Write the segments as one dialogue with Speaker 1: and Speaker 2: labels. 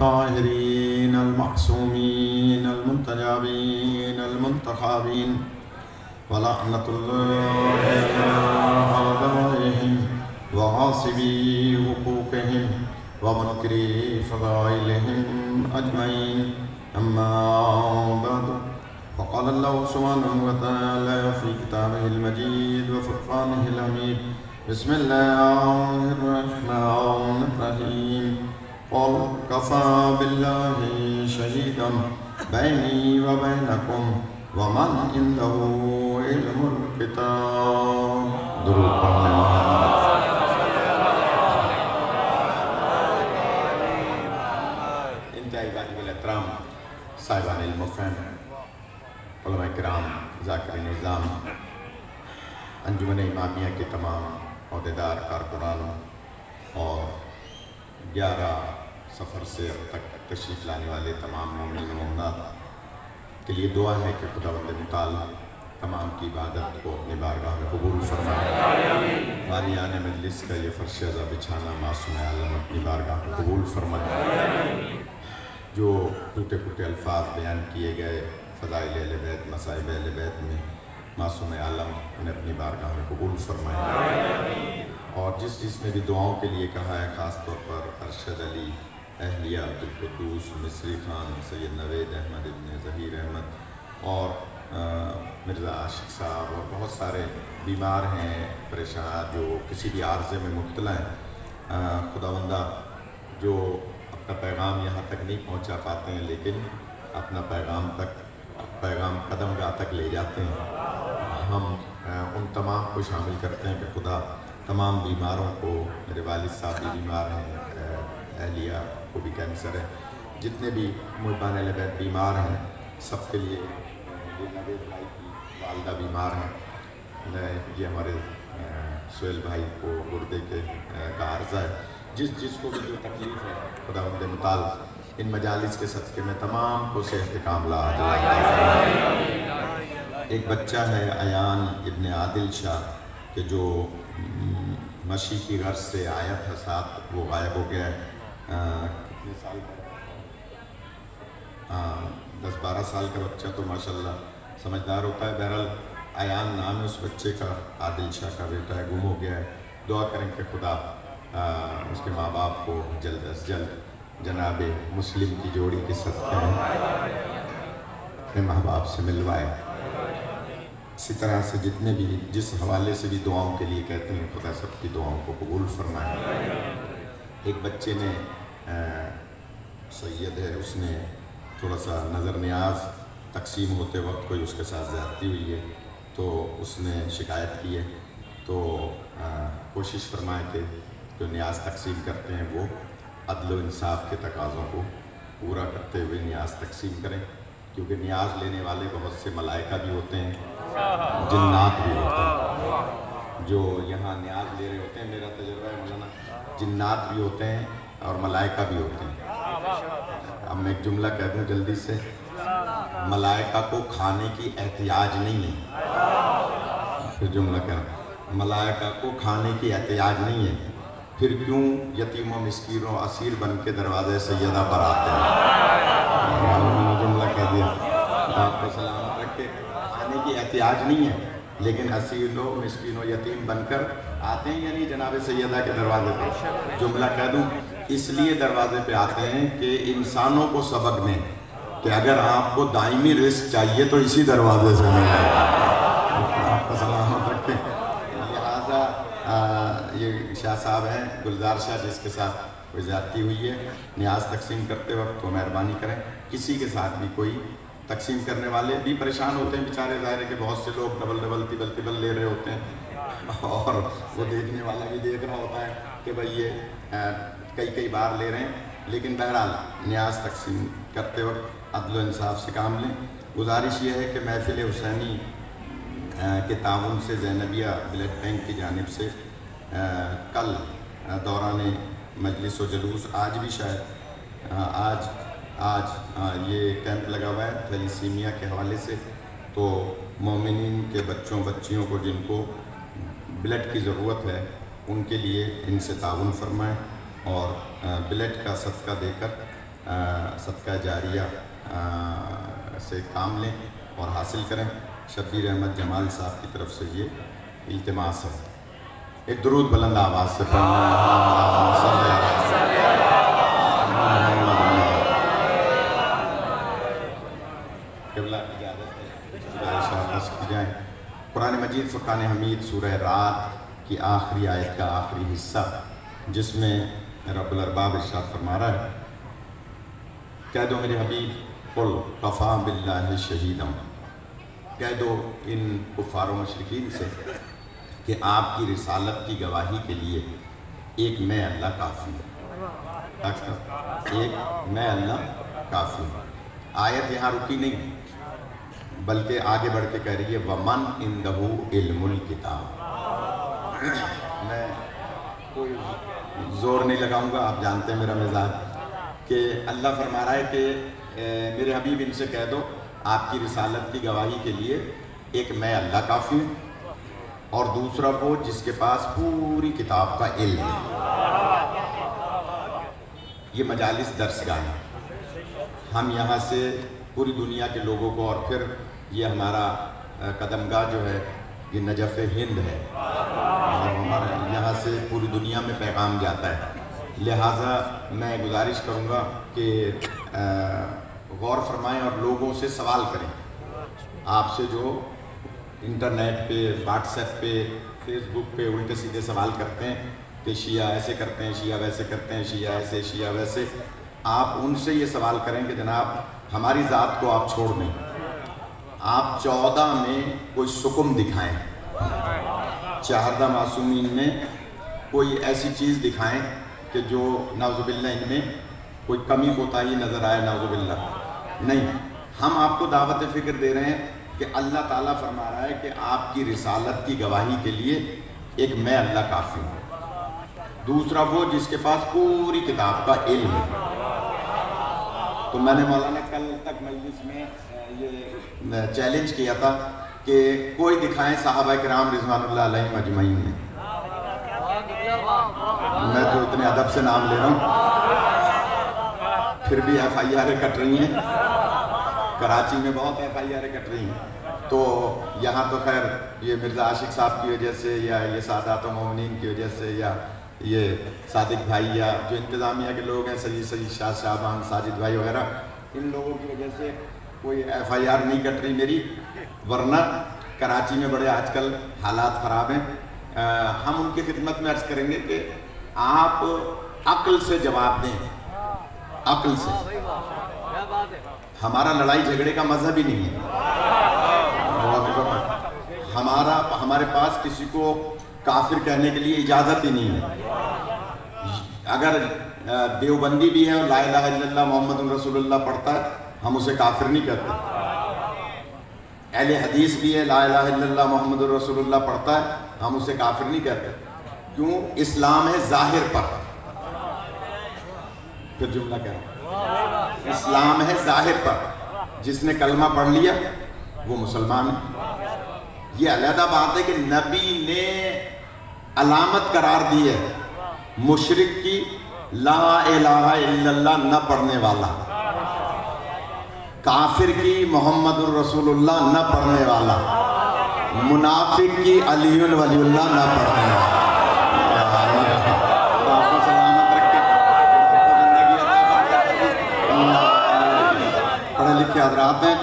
Speaker 1: الطاهرين المعصومين المنتجبين المنتخبين ولعنة الله على أعدائهم وغاصبي حقوقهم ومنكري فضائلهم أجمعين. أما بعد، فقال الله سبحانه وتعالى في كتابه المجيد وفرقانه الحميد: بسم الله الرحمن الرحيم. قل كفى بالله شهيدا بيني وبينكم ومن عنده علم الكتاب. درود پڑھنے انتہائی واجب الاحترام صاحبان علم و فہم، علماء کرام، ذاکرین نظام، انجمن امامیہ کے تمام عہدیدار کارکنان اور 11 سفر سے اب تک تشریف لانے والے تمام مومنین و مومنات کے لیے دعا ہے کہ خداوند متعال تمام کی عبادت کو اپنی بارگاہ میں قبول فرمائے. بانیان مجلس کا یہ فرش ازا بچھانا معصوم عالم اپنی بارگاہ میں قبول فرمائے. جو ٹوٹے پھوٹے الفاظ بیان کیے گئے فضائل اہل بیت، مصائب اہل بیت میں، معصوم عالم انہیں اپنی بارگاہ میں قبول فرمائے. اور جس نے بھی دعاؤں کے لیے کہا ہے، خاص طور پر ارشد علی، اہلیہ عبدالقدوس، مصری خان، سید نوید احمد ابن ظہیر احمد اور مرزا عاشق صاحب اور بہت سارے بیمار ہیں، پریشان، جو کسی بھی عارضے میں مبتلا ہیں، خداوندہ جو اپنا پیغام یہاں تک نہیں پہنچا پاتے ہیں لیکن اپنا پیغام قدم گاہ تک لے جاتے ہیں. ہم ان تمام کو شامل کرتے ہیں کہ خدا تمام بیماروں کو، میرے والد صاحب بھی بیمار ہیں، اہلیہ کو بھی کینسر ہے، جتنے بھی محبان اہل بیت بیمار ہیں سب کے لیے، نوید بھائی کی والدہ بیمار ہیں، یہ ہمارے سہیل بھائی کو گردے کا عارضہ ہے، جس کو بھی جو تکلیف ہے خداوند متعال ان مجالس کے صدقے میں تمام کو صحت کاملہ عاجلہ. ایک بچہ ہے ایان ابن عادل شاہ کہ جو مشی کی غرض سے آیا تھا ساتھ، وہ غائب ہو گیا ہے. کتنے سال کا؟ 10-12 سال کا بچہ تو ماشاءاللہ سمجھدار ہوتا ہے. بہرحال ایان نام ہے اس بچے کا، عادل شاہ کا بیٹا ہے، گم ہو گیا ہے. دعا کریں کہ خدا اس کے ماں باپ کو جلد از جلد جناب مسلم کی جوڑی کے صدقے میں اپنے ماں باپ سے ملوائے. اسی طرح سے جتنے بھی جس حوالے سے بھی دعاؤں کے لیے کہتے ہیں، خدا سب کی دعاؤں کو قبول فرمائے. ایک بچے نے سید ہے، اس نے تھوڑا سا نظر نیاز تقسیم ہوتے وقت کوئی اس کے ساتھ زیادتی ہوئی ہے تو اس نے شکایت کی ہے. تو کوشش فرمائے کہ جو نیاز تقسیم کرتے ہیں وہ عدل و انصاف کے تقاضوں کو پورا کرتے ہوئے نیاز تقسیم کریں، کیونکہ نیاز لینے والے بہت سے ملائکہ بھی ہوتے ہیں، جنات بھی ہوتے ہیں. جو یہاں نیاز لے رہے ہوتے ہیں، میرا تجربہ ہے مولانا، جنات بھی ہوتے ہیں اور ملائکہ بھی ہوتے ہیں. اب میں ایک جملہ کہہ دوں جلدی سے، ملائکہ کو کھانے کی احتیاج نہیں ہے. پھر جملہ کہہ رہا ہوں، ملائکہ کو کھانے کی احتیاج نہیں ہے، پھر کیوں یتیم و مسکین و اسیر بن کے دروازے سیدہ پر آتے ہیں. میں نے جملہ کہہ دیا، آپ کو سلامت رکھ کے. کھانے کی احتیاج نہیں ہے لیکن اسیر و مسکین و یتیم بن کر آتے ہیں، یعنی جناب سیدہ کے دروازے پہ. جملہ کہہ دوں، اس لیے دروازے پہ آتے ہیں کہ انسانوں کو سبق دیں کہ اگر آپ کو دائمی رزق چاہیے تو اسی دروازے سے ملے گا. آپ کو سلامت رکھیں. لہٰذا یہ شاہ صاحب ہیں گلزار شاہ، جس کے ساتھ کوئی زیادتی ہوئی ہے، نیاز تقسیم کرتے وقت تو مہربانی کریں. کسی کے ساتھ بھی کوئی تقسیم کرنے والے بھی پریشان ہوتے ہیں بیچارے، ظاہر ہے کہ بہت سے لوگ ڈبل تبل لے رہے ہوتے ہیں اور وہ دیکھنے والا بھی دیکھ رہا ہوتا ہے کہ بھئی یہ کئی بار لے رہے ہیں. لیکن بہرحال نیاز تقسیم کرتے وقت عدل و انصاف سے کام لیں. گزارش یہ ہے کہ محفل حسینی کے تعاون سے زینبیہ بلڈ بینک کی جانب سے کل دوران مجلس و جلوس، آج بھی شاید آج یہ کیمپ لگا ہوا ہے تھیلیسیمیا کے حوالے سے. تو مومنین کے بچیوں کو جن کو بلڈ کی ضرورت ہے ان کے لیے ان سے تعاون فرمائیں اور بلڈ کا صدقہ دے کر صدقہ جاریہ سے کام لیں اور حاصل کریں۔ شبیر احمد جمال صاحب کی طرف سے یہ التماس ہے۔ ایک درود بلند آواز سے قبلہ اجازت ہے کی جائیں۔ قرآن مجید فرقان حمید سورہ رات کی آخری آیت کا آخری حصہ، جس میں رب الارباب ارشاد فرما رہا ہے، کہہ دو میرے حبیب قل کفا باللہ شہیدم، کہہ دو ان کفار و مشرکین سے کہ آپ کی رسالت کی گواہی کے لیے ایک میں اللہ کافی ہوں، ایک میں اللہ کافی ہوں۔ آیت یہاں رکی نہیں بلکہ آگے بڑھ کے کہہ رہی ہے وَمَنْ عِنْدَهُ عِلْمُ الْكِتَابِ۔ میں کوئی زور نہیں لگاؤں گا، آپ جانتے ہیں میرا مزاج، کہ اللہ فرما رہا ہے کہ میرے حبیب ان سے کہہ دو آپ کی رسالت کی گواہی کے لیے ایک میں اللہ کافی ہوں، اور دوسرا وہ جس کے پاس پوری کتاب کا علم ہے۔ یہ مجالس درس گاہ ہے، ہم یہاں سے پوری دنیا کے لوگوں کو، اور پھر یہ ہمارا قدم گاہ جو ہے یہ نجف ہند ہے، اور ہمارے یہاں سے پوری دنیا میں پیغام جاتا ہے۔ لہٰذا میں گزارش کروں گا کہ غور فرمائیں اور لوگوں سے سوال کریں۔ آپ سے جو انٹرنیٹ پہ، واٹس ایپ پہ، فیس بک پہ الٹے سیدھے سوال کرتے ہیں کہ شیعہ ایسے کرتے ہیں، شیعہ ویسے کرتے ہیں، شیعہ ایسے، شیعہ ویسے، آپ ان سے یہ سوال کریں کہ جناب ہماری ذات کو آپ چھوڑ دیں، آپ 14 میں کوئی سکم دکھائیں، 14 معصومین میں کوئی ایسی چیز دکھائیں کہ جو نعوذ باللہ ان میں کوئی کمی کوتاہی نظر آئے، نعوذ باللہ نہیں۔ ہم آپ کو دعوت فکر دے رہے ہیں کہ اللہ تعالیٰ فرما رہا ہے کہ آپ کی رسالت کی گواہی کے لیے ایک میں اللہ کافی ہوں، دوسرا وہ جس کے پاس پوری کتاب کا علم ہے۔ تو میں نے مولانا کل تک مجلس میں یہ چیلنج کیا تھا کہ کوئی دکھائیں صحابہ کرام رضوان اللہ علیہم اجمعین میں۔ میں تو اتنے ادب سے نام لے رہا ہوں، پھر بھی ایف آئی آریں کٹ رہی ہیں، کراچی میں بہت ایف آئی آریں کٹ رہی ہیں، تو یہاں تو خیر یہ مرزا عاشق صاحب کی وجہ سے، یا یہ سادات و مومنین کی وجہ سے، یا یہ صادق بھائی، یا جو انتظامیہ کے لوگ ہیں سید شاہ شعبان، ساجد بھائی وغیرہ، ان لوگوں کی وجہ سے کوئی ایف آئی آر نہیں کٹ رہی میری، ورنہ کراچی میں بڑے آج کل حالات خراب ہیں۔ ہم ان کی خدمت میں عرض کریں گے کہ آپ عقل سے جواب دیں، عقل سے۔ ہمارا لڑائی جھگڑے کا مذہب ہی نہیں ہے، ہمارے پاس کسی کو کافر کہنے کے لیے اجازت ہی نہیں ہے۔ اگر دیوبندی بھی ہے اور لا الہ الا اللہ محمد رسول اللہ پڑھتا ہے، ہم اسے کافر نہیں کہتے۔ اہل حدیث بھی ہے، لا الہ الا اللہ محمد رسول اللہ پڑھتا ہے، ہم اسے کافر نہیں کہتے۔ کیوں؟ اسلام ہے ظاہر پر، پھر جملہ کہہ رہا ہوں، اسلام ہے ظاہر پر، جس نے کلمہ پڑھ لیا وہ مسلمان ہے۔ یہ علیحدہ بات ہے کہ نبی نے علامت قرار دی ہے مشرک کی لا الہ الا اللہ نہ پڑھنے والا، کافر کی محمد الرسول اللہ نہ پڑھنے والا، منافق کی علی ولی اللہ نہ پڑھنے والا۔ آپ کو سلامت رکھے، پڑھے لکھے حضرات ہیں۔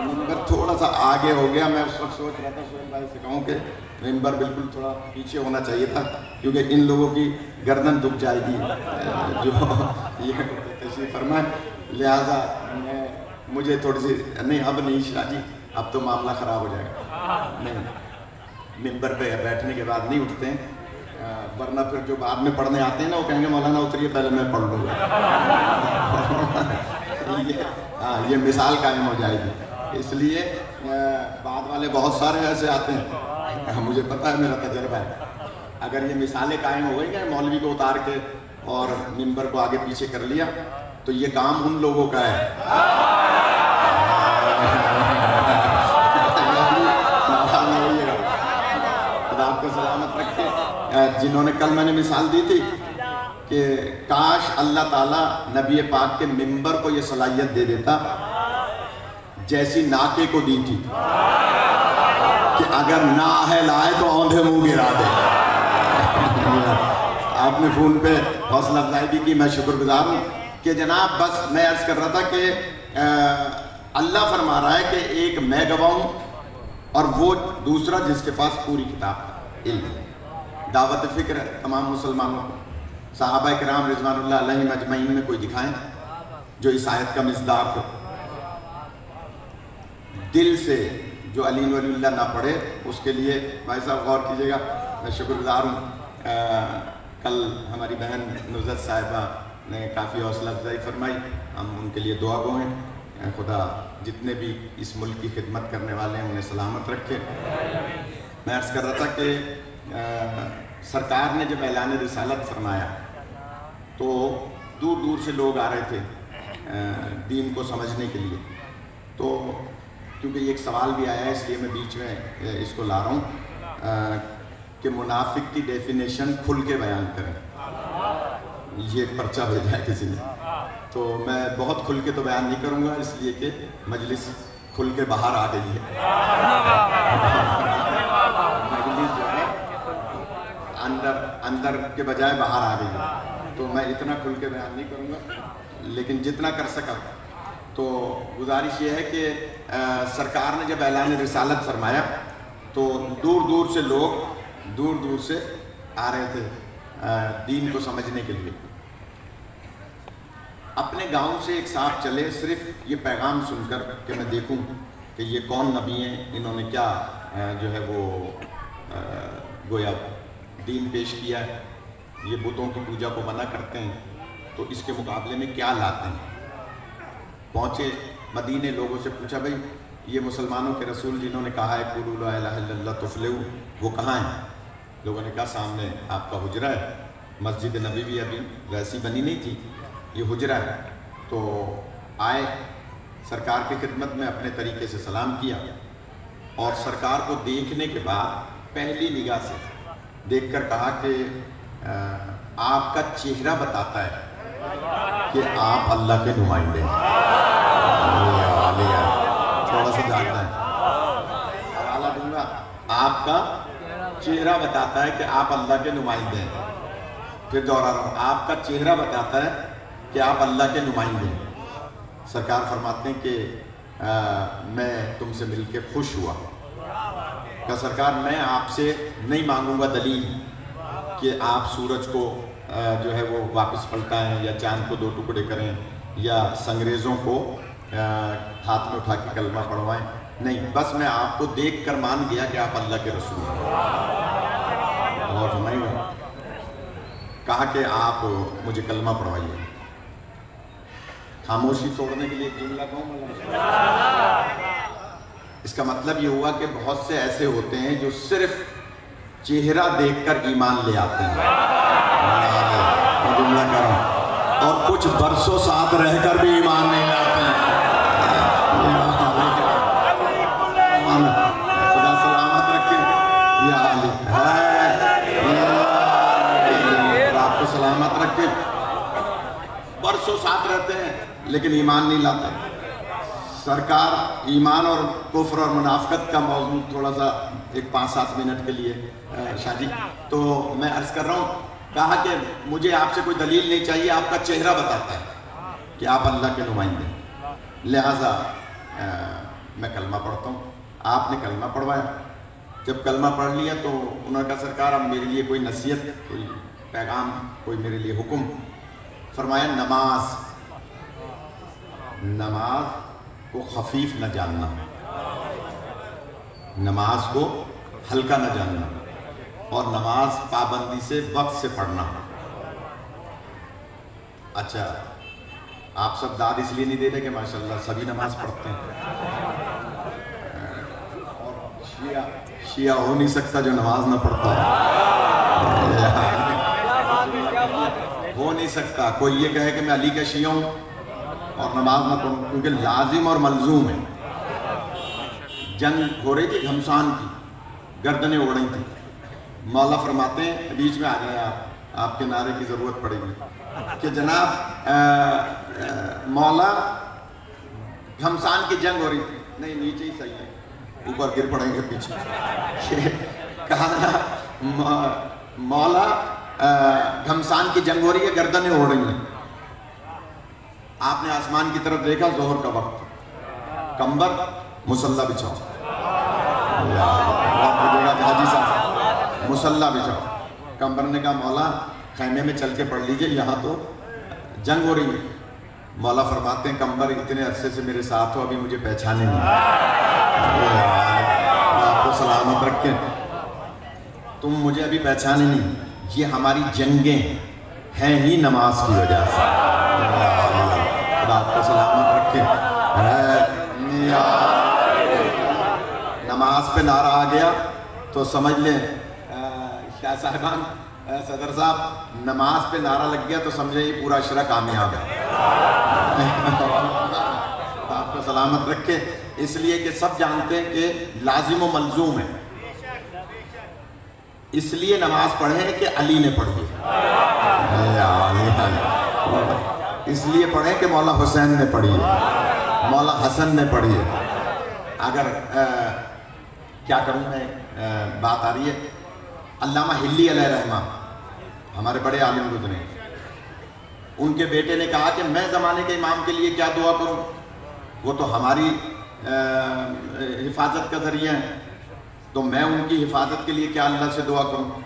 Speaker 1: ممبر تھوڑا سا آگے ہو گیا، میں اس وقت سوچ رہا تھا سہیل بھائی سے کہوں کہ ممبر بالکل تھوڑا پیچھے ہونا چاہیے تھا، کیونکہ ان لوگوں کی گردن دکھ جائے گی جو یہ تشریف فرمائے، لہٰذا مجھے تھوڑی سی نہیں، اب نہیں شاہ جی، اب تو معاملہ خراب ہو جائے گا، نہیں، ممبر پہ بیٹھنے کے بعد نہیں اٹھتے ہیں، ورنہ پھر جو بعد میں پڑھنے آتے ہیں نا وہ کہیں گے مولانا اتریے پہلے میں پڑھ لوں گا۔ یہ مثال قائم ہو جائے گی، اس لیے بعد والے بہت سارے ایسے آتے ہیں، مجھے پتہ ہے، میرا تجربہ ہے، اگر یہ مثالیں قائم ہو گئی کہ مولوی کو اتار کے اور ممبر کو آگے پیچھے کر لیا تو یہ کام ان لوگوں کا ہے۔ خدا آپ کو سلامت رکھے۔ جنہوں نے کل میں نے مثال دی تھی کہ کاش اللہ تعالیٰ نبی پاک کے ممبر کو یہ صلاحیت دے دیتا جیسی ناکے کو دی تھی کہ اگر نااہل آئے تو اوندھے منہ گرا دے۔ آپ نے فون پہ حوصلہ افزائی بھی کی، میں شکر گزار ہوں کہ جناب بس میں عرض کر رہا تھا کہ اللہ فرما رہا ہے کہ ایک میں گواہ ہوں اور وہ دوسرا جس کے پاس پوری کتاب علم ہے۔ دعوت فکر ہے تمام مسلمانوں کو۔ صحابہ کرام رضوان اللہ علیہم اجمعین میں کوئی دکھائیں جو اس آیت کا مصداق ہو؟ دل سے جو علی ولی اللہ نہ پڑھے اس کے لیے بھائی صاحب غور کیجیے گا۔ میں شکر گزار ہوں، کل ہماری بہن نزت صاحبہ نے کافی حوصلہ افزائی فرمائی، ہم ان کے لیے دعا گو ہیں۔ خدا جتنے بھی اس ملک کی خدمت کرنے والے ہیں انہیں سلامت رکھے۔ میں عرض کر رہا تھا کہ سرکار نے جب اعلان رسالت فرمایا تو دور دور سے لوگ آ رہے تھے دین کو سمجھنے کے لیے، تو کیونکہ یہ ایک سوال بھی آیا ہے اس لیے میں بیچ میں اس کو لا رہا ہوں کہ منافق کی ڈیفینیشن کھل کے بیان کریں۔ یہ ایک پرچہ بھیجا ہے کسی نے، تو میں بہت کھل کے تو بیان نہیں کروں گا اس لیے کہ مجلس کھل کے باہر آ گئی ہے۔ مجلس جو ہے اندر کے بجائے باہر آ گئی ہے، تو میں اتنا کھل کے بیان نہیں کروں گا، لیکن جتنا کر سکا تو گزارش یہ ہے کہ سرکار نے جب اعلان رسالت فرمایا تو دور دور سے لوگ دور دور سے آ رہے تھے دین کو سمجھنے کے لیے۔ اپنے گاؤں سے ایک صاحب چلے صرف یہ پیغام سن کر کہ میں دیکھوں کہ یہ کون نبی ہیں، انہوں نے کیا جو ہے وہ گویا دین پیش کیا ہے، یہ بتوں کی پوجا کو منع کرتے ہیں تو اس کے مقابلے میں کیا لاتے ہیں۔ پہنچے مدینے، لوگوں سے پوچھا بھئی یہ مسلمانوں کے رسول جنہوں نے کہا ہے قولوا لا الہ الا اللہ تفلحوا، وہ کہاں ہیں؟ لوگوں نے کہا سامنے آپ کا حجرہ ہے، مسجد نبی بھی ابھی ویسی بنی نہیں تھی، یہ حجرہ ہے۔ تو آئے سرکار کی خدمت میں اپنے طریقے سے سلام کیا، اور سرکار کو دیکھنے کے بعد پہلی نگاہ سے دیکھ کر کہا کہ آپ کا چہرہ بتاتا ہے کہ آپ اللہ کے نمائندے ہیں۔ تھوڑا سا جاننا ہے، حوالہ دوں گا، آپ کا چہرہ بتاتا ہے کہ آپ اللہ کے نمائندے ہیں۔ پھر دوہرا رہا ہوں، آپ کا چہرہ بتاتا ہے کہ آپ اللہ کے نمائندے ہیں۔ سرکار فرماتے ہیں کہ میں تم سے مل کے خوش ہوا۔ کہ سرکار میں آپ سے نہیں مانگوں گا دلیل کہ آپ سورج کو جو ہے وہ واپس پلٹائیں یا چاند کو دو ٹکڑے کریں یا سنگریزوں کو ہاتھ میں اٹھا کے کلمہ پڑھوائیں، نہیں، بس میں آپ کو دیکھ کر مان گیا کہ آپ اللہ کے رسول ہیں۔ اور فرمائیں گے کہا کہ آپ مجھے کلمہ پڑھوائیے۔ خاموشی توڑنے کے لیے ایک جملہ کہوں، اس کا مطلب یہ ہوا کہ بہت سے ایسے ہوتے ہیں جو صرف چہرہ دیکھ کر ایمان لے آتے ہیں، جملہ کر رہا ہوں، اور کچھ برسوں ساتھ رہ کر بھی ایمان نہیں لاتے ہیں۔ خدا سلامت رکھے، یا علی اور آپ کو سلامت رکھے۔ برسوں ساتھ رہتے ہیں لیکن ایمان نہیں لاتے۔ سرکار ایمان اور کفر اور منافقت کا موضوع تھوڑا سا ایک 5-7 منٹ کے لیے شاہ جی، تو میں عرض کر رہا ہوں، کہا کہ مجھے آپ سے کوئی دلیل نہیں چاہیے، آپ کا چہرہ بتاتا ہے کہ آپ اللہ کے نمائندے ہیں، لہٰذا میں کلمہ پڑھتا ہوں۔ آپ نے کلمہ پڑھوایا، جب کلمہ پڑھ لیا تو انہوں نے کہا سرکار اب میرے لیے کوئی نصیحت، کوئی پیغام، کوئی میرے لیے حکم۔ فرمایا نماز کو خفیف نہ جاننا، نماز کو ہلکا نہ جاننا، اور نماز پابندی سے وقت سے پڑھنا۔ اچھا، آپ سب داد اس لیے نہیں دے رہے کہ ماشاءاللہ سبھی نماز پڑھتے ہیں، شیعہ ہو نہیں سکتا جو نماز نہ پڑھتا ہو نہیں سکتا کوئی یہ کہے کہ میں علی کا شیعہ ہوں اور نماز نہ پڑھوں، کیونکہ لازم اور ملزوم ہے۔ جنگ ہو رہی تھی گھمسان کی، گردنیں اڑ رہی تھیں، مولا فرماتے ہیں بیچ میں آ گئے آپ، آپ کے نعرے کی ضرورت پڑے گی کہ جناب مولا گھمسان کی جنگ ہو رہی تھی. نہیں نیچے ہی صحیح ہے, اوپر گر پڑیں گے پیچھے. کہا مولا گھمسان کی جنگ ہو رہی ہے, گردنیں اڑ رہی ہیں. آپ نے آسمان کی طرف دیکھا, ظہر کا وقت, کمبر مصلی بچھاؤ, حاجی صاحب مصلی بچھاؤ. کمبر نے کہا مولا خیمے میں چل کے پڑھ لیجئے, یہاں تو جنگ ہو رہی ہے. مولا فرماتے ہیں کمبر اتنے عرصے سے میرے ساتھ ہو, ابھی مجھے پہچانے نہیں. آپ کو سلامت رکھیں, تم مجھے ابھی پہچانے نہیں. یہ ہماری جنگیں ہیں ہی نماز کی وجہ سے. آپ کو سلامت رکھیں. نماز پہ نعرہ آ گیا تو سمجھ لیں شاہ صاحبان, صدر صاحب, نماز پہ نعرہ لگ گیا تو سمجھے یہ پورا عشرہ کامیاب ہے. آپ کو سلامت رکھے. اس لیے کہ سب جانتے ہیں کہ لازم و ملزوم ہے. اس لیے نماز پڑھیں کہ علی نے پڑھی, اس لیے پڑھیں کہ مولا حسین نے پڑھی ہے, مولا حسن نے پڑھی ہے. اگر کیا کروں میں, بات آ رہی ہے, علامہ ہلی علیہ رحمہ ہمارے بڑے عالم گزرے, ان کے بیٹے نے کہا کہ میں زمانے کے امام کے لیے کیا دعا کروں, وہ تو ہماری حفاظت کا ذریعہ ہے, تو میں ان کی حفاظت کے لیے کیا اللہ سے دعا کروں.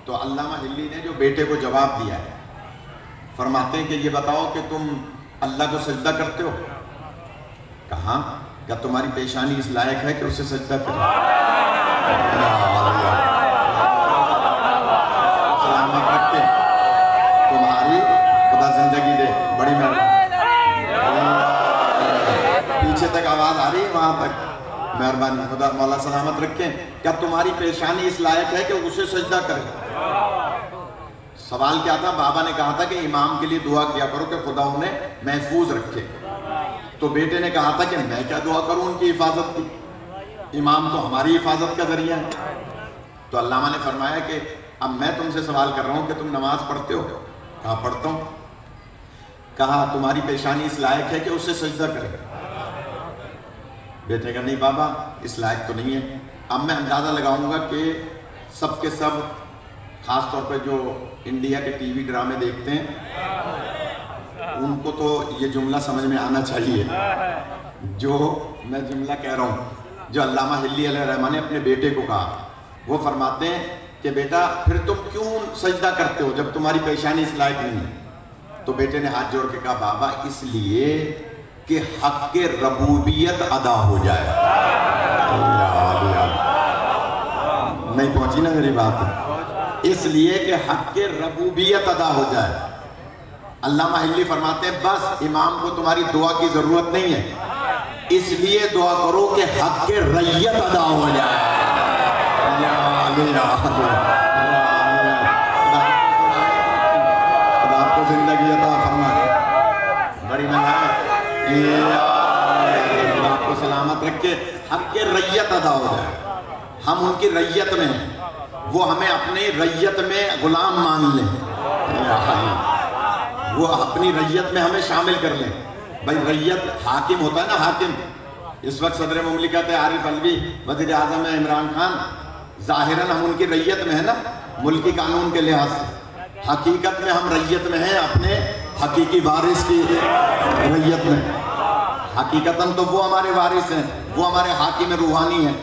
Speaker 1: تو علامہ ہلی نے جو بیٹے کو جواب دیا ہے, فرماتے ہیں کہ یہ بتاؤ کہ تم اللہ کو سجدہ کرتے ہو. کہاں, کیا تمہاری پیشانی اس لائق ہے کہ اسے سجدہ کرے. سلامت رکھے, تمہاری خدا زندگی دے, بڑی مہربانی. پیچھے تک آواز آ رہی ہے, وہاں تک مہربانی, خدا مولا سلامت رکھیں. کیا تمہاری پیشانی اس لائق ہے کہ اسے سجدہ کرے. سوال کیا تھا, بابا نے کہا تھا کہ امام کے لیے دعا کیا کرو کہ خدا انہیں محفوظ رکھے. تو بیٹے نے کہا تھا کہ میں کیا دعا کروں ان کی حفاظت کی, امام تو ہماری حفاظت کا ذریعہ ہے. تو علامہ نے فرمایا کہ اب میں تم سے سوال کر رہا ہوں کہ تم نماز پڑھتے ہو. کہا پڑھتا ہوں. کہا تمہاری پیشانی اس لائق ہے کہ اسے سجدہ کرے. بیٹے کہا نہیں بابا اس لائق تو نہیں ہے. اب میں اندازہ لگاؤں گا کہ سب کے سب, خاص طور پہ جو انڈیا کے ٹی وی ڈرامے دیکھتے ہیں, ان کو تو یہ جملہ سمجھ میں آنا چاہیے جو میں جملہ کہہ رہا ہوں, جو علامہ ہلی علیہ رحمہ نے اپنے بیٹے کو کہا. وہ فرماتے ہیں کہ بیٹا پھر تم کیوں سجدہ کرتے ہو جب تمہاری پیشانی اس لائق نہیں ہے. تو بیٹے نے ہاتھ جوڑ کے کہا بابا اس لیے کہ حق ربوبیت ادا ہو جائے. نہیں پہنچی نا میری بات, اس لیے کہ حق ربوبیت ادا ہو جائے. علامہ ہلی فرماتے ہیں بس امام کو تمہاری دعا کی ضرورت نہیں ہے, اس لیے دعا کرو کہ حق ریت ادا ہو جائے. خدا آپ کو زندگی عطا فرمائے, بڑی مہربانی, آپ کو سلامت رکھے. حق ریت ادا ہو جائے. ہم ان کی ریت میں ہیں, وہ ہمیں اپنی ریت میں غلام مان لیں, وہ اپنی ریت میں ہمیں شامل کر لیں. بھائی ریت حاکم ہوتا ہے نا, حاکم. اس وقت صدر مملکت ہے عارف الوی, وزیر اعظم ہے عمران خان. ظاہراً ہم ان کی ریت میں ہیں نا ملکی قانون کے لحاظ سے, حقیقت میں ہم ریت میں ہیں اپنے حقیقی وارث کی ریت میں. حقیقتاً تو وہ ہمارے وارث ہیں, وہ ہمارے حاکم روحانی ہیں,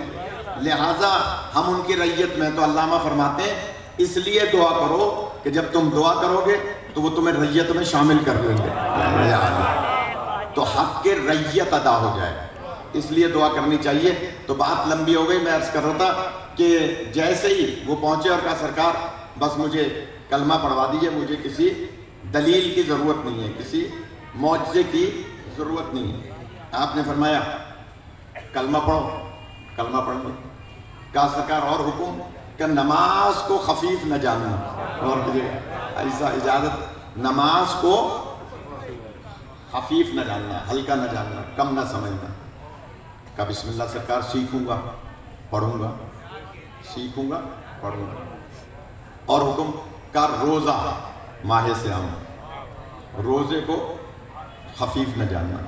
Speaker 1: لہٰذا ہم ان کی ریت میں. تو علامہ فرماتے ہیں اس لیے دعا کرو کہ جب تم دعا کرو گے تو وہ تمہیں ریت میں شامل کر لیں گے, تو حق کے ریت ادا ہو جائے, اس لیے دعا کرنی چاہیے. تو بات لمبی ہو گئی, میں عرض کر رہا تھا کہ جیسے ہی وہ پہنچے اور کہا سرکار بس مجھے کلمہ پڑھوا دیجئے, مجھے کسی دلیل کی ضرورت نہیں ہے, کسی معجزے کی ضرورت نہیں ہے. آپ نے فرمایا کلمہ پڑھو. کلمہ پڑھنے کہا سرکار اور حکم, کہ نماز کو خفیف نہ جاننا, اور ایسا اجازت, نماز کو خفیف نہ جاننا, ہلکا نہ جاننا, کم نہ سمجھنا. کہا بسم اللہ سرکار سیکھوں گا پڑھوں گا, سیکھوں گا پڑھوں گا. اور حکم کا روزہ ماہ سیام، روزے کو خفیف نہ جاننا،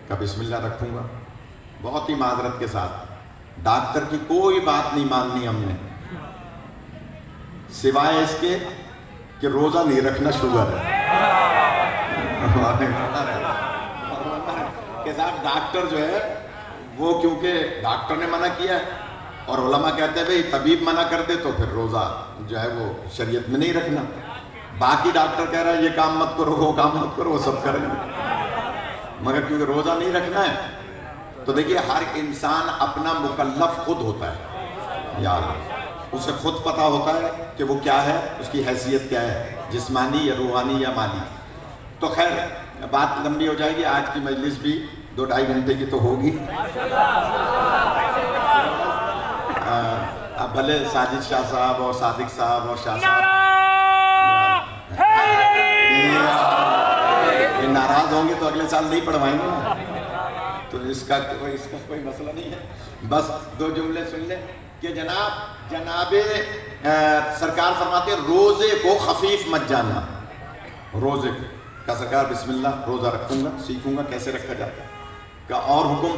Speaker 1: کہ بسم اللہ رکھوں گا، بہت ہی معذرت کے ساتھ ڈاکٹر کی کوئی بات نہیں ماننی ہم نے، سوائے اس کے کہ روزہ نہیں رکھنا شوگر ہے کہ صاحب ڈاکٹر جو ہے وہ کیونکہ ڈاکٹر نے منع کیا ہے اور علماء کہتے ہیں بھئی طبیب منع کر دے تو پھر روزہ جو ہے وہ شریعت میں نہیں رکھنا، باقی ڈاکٹر کہہ رہا ہے یہ کام مت کرو وہ کام مت کرو، وہ سب کریں گے، مگر کیونکہ روزہ نہیں رکھنا ہے تو دیکھیے ہر انسان اپنا مکلف خود ہوتا ہے، یا اسے خود پتہ ہوتا ہے کہ وہ کیا ہے، اس کی حیثیت کیا ہے، جسمانی یا روحانی یا مالی۔ تو خیر بات لمبی ہو جائے گی، آج کی مجلس بھی 2-2.5 گھنٹے کی تو ہوگی۔ اب بھلے ساجد شاہ صاحب اور صادق صاحب اور شاہ صاحب یہ ناراض ہوں گے تو اگلے سال نہیں پڑھوائیں گے نا، تو اس کا کوئی مسئلہ نہیں ہے، بس 2 جملے سن لیں کہ جناب سرکار فرماتے ہیں روزے کو خفیف مت جاننا، روزے کا سرکار بسم اللہ روزہ رکھوں گا، سیکھوں گا کیسے رکھا جاتا ہے کا، اور حکم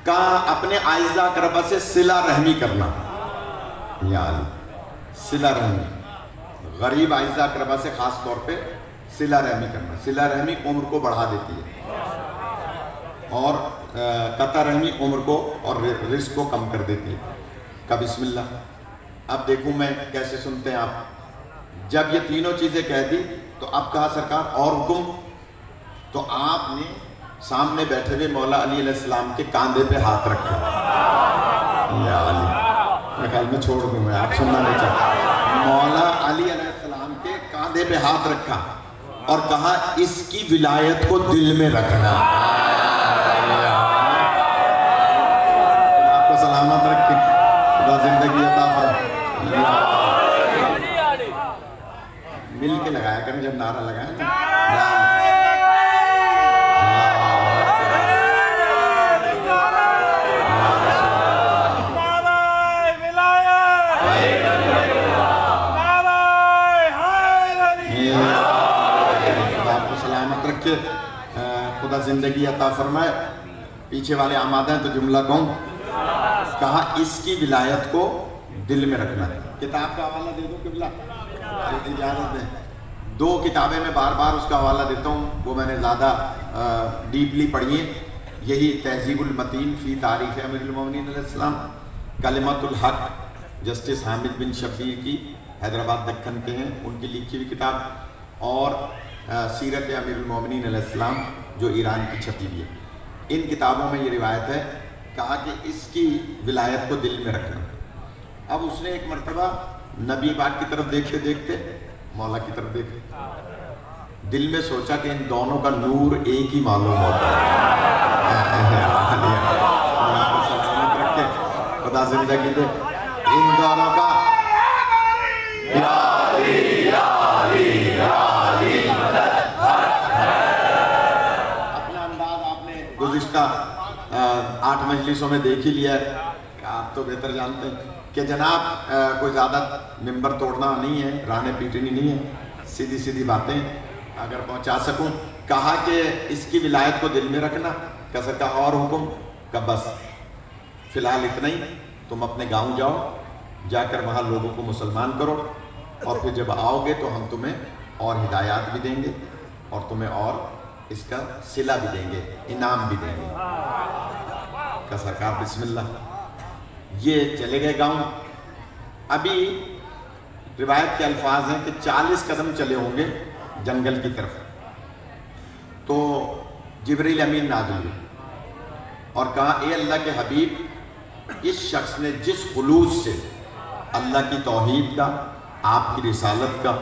Speaker 1: کا اپنے اعزاء اقربا سے صلہ رحمی کرنا، یا صلہ رحمی، غریب اعزاء اقربا سے خاص طور پہ صلہ رحمی کرنا، صلہ رحمی عمر کو بڑھا دیتی ہے اور قطع رحمی عمر کو اور رزق کو کم کر دیتی ہے، کا بسم اللہ۔ اب دیکھوں میں کیسے سنتے ہیں آپ، جب یہ تینوں چیزیں کہہ دی تو اب کہا سرکار اور حکم، تو آپ نے سامنے بیٹھے ہوئے مولا علی علیہ السلام کے کاندھے پہ ہاتھ رکھا، یا علی میں خیال میں چھوڑ دوں، میں آپ سننا نہیں چاہتا، مولا علی علیہ السلام کے کاندھے پہ ہاتھ رکھا اور کہا اس کی ولایت کو دل میں رکھنا، آپ کو سلامت رکھے، خدا زندگی عطا فرمائے، مل کے لگایا کریں جب نعرہ لگائیں نا، آپ کو سلامت رکھے، خدا زندگی عطا فرمائے۔ پیچھے والے آمادہ ہیں تو جملہ کہوں، کہا اس کی ولایت کو دل میں رکھنا ہے۔ کتاب کا حوالہ دے دو قبلہ، اجازت دیں، 2 کتابیں میں بار بار اس کا حوالہ دیتا ہوں، وہ میں نے زیادہ ڈیپلی پڑھی ہیں، یہی تہذیب المتین فی تاریخ امیر المومنین علیہ السلام، کلمۃ الحق جسٹس حامد بن شبیر کی، حیدرآباد دکن کے ہیں، ان کی لکھی ہوئی کتاب، اور سیرت امیر المومنین علیہ السلام جو ایران کی چھپی ہوئی ہے، ان کتابوں میں یہ روایت ہے، کہا کہ اس کی ولایت کو دل میں رکھنا۔ اب اس نے ایک مرتبہ نبی پاک کی طرف دیکھتے دیکھتے مولا کی طرف دیکھے، دل میں سوچا کہ ان دونوں کا نور ایک ہی معلوم ہوتا ہے، سلامت رکھے، خدا زندگی دے، ان دونوں کا اپنا انداز آپ نے گزشتہ 8 مجلسوں میں دیکھ ہی لیا ہے، آپ تو بہتر جانتے ہیں کہ جناب کوئی زیادہ ممبر توڑنا نہیں ہے، رانے پیٹنی نہیں ہے، سیدھی سیدھی باتیں اگر پہنچا سکوں۔ کہا کہ اس کی ولایت کو دل میں رکھنا، کہا سکتا اور حکم، کہ بس فی الحال اتنا ہی، تم اپنے گاؤں جاؤ، جا کر وہاں لوگوں کو مسلمان کرو، اور پھر جب آؤ گے تو ہم تمہیں اور ہدایات بھی دیں گے اور تمہیں اور اس کا صلہ بھی دیں گے، انعام بھی دیں گے۔ کہ سرکار بسم اللہ، یہ چلے گئے گاؤں۔ ابھی روایت کے الفاظ ہیں کہ 40 قدم چلے ہوں گے جنگل کی طرف، تو جبریل امین نازل ہوئے اور کہا اے اللہ کے حبیب، اس شخص نے جس خلوص سے اللہ کی توحید کا، آپ کی رسالت کا،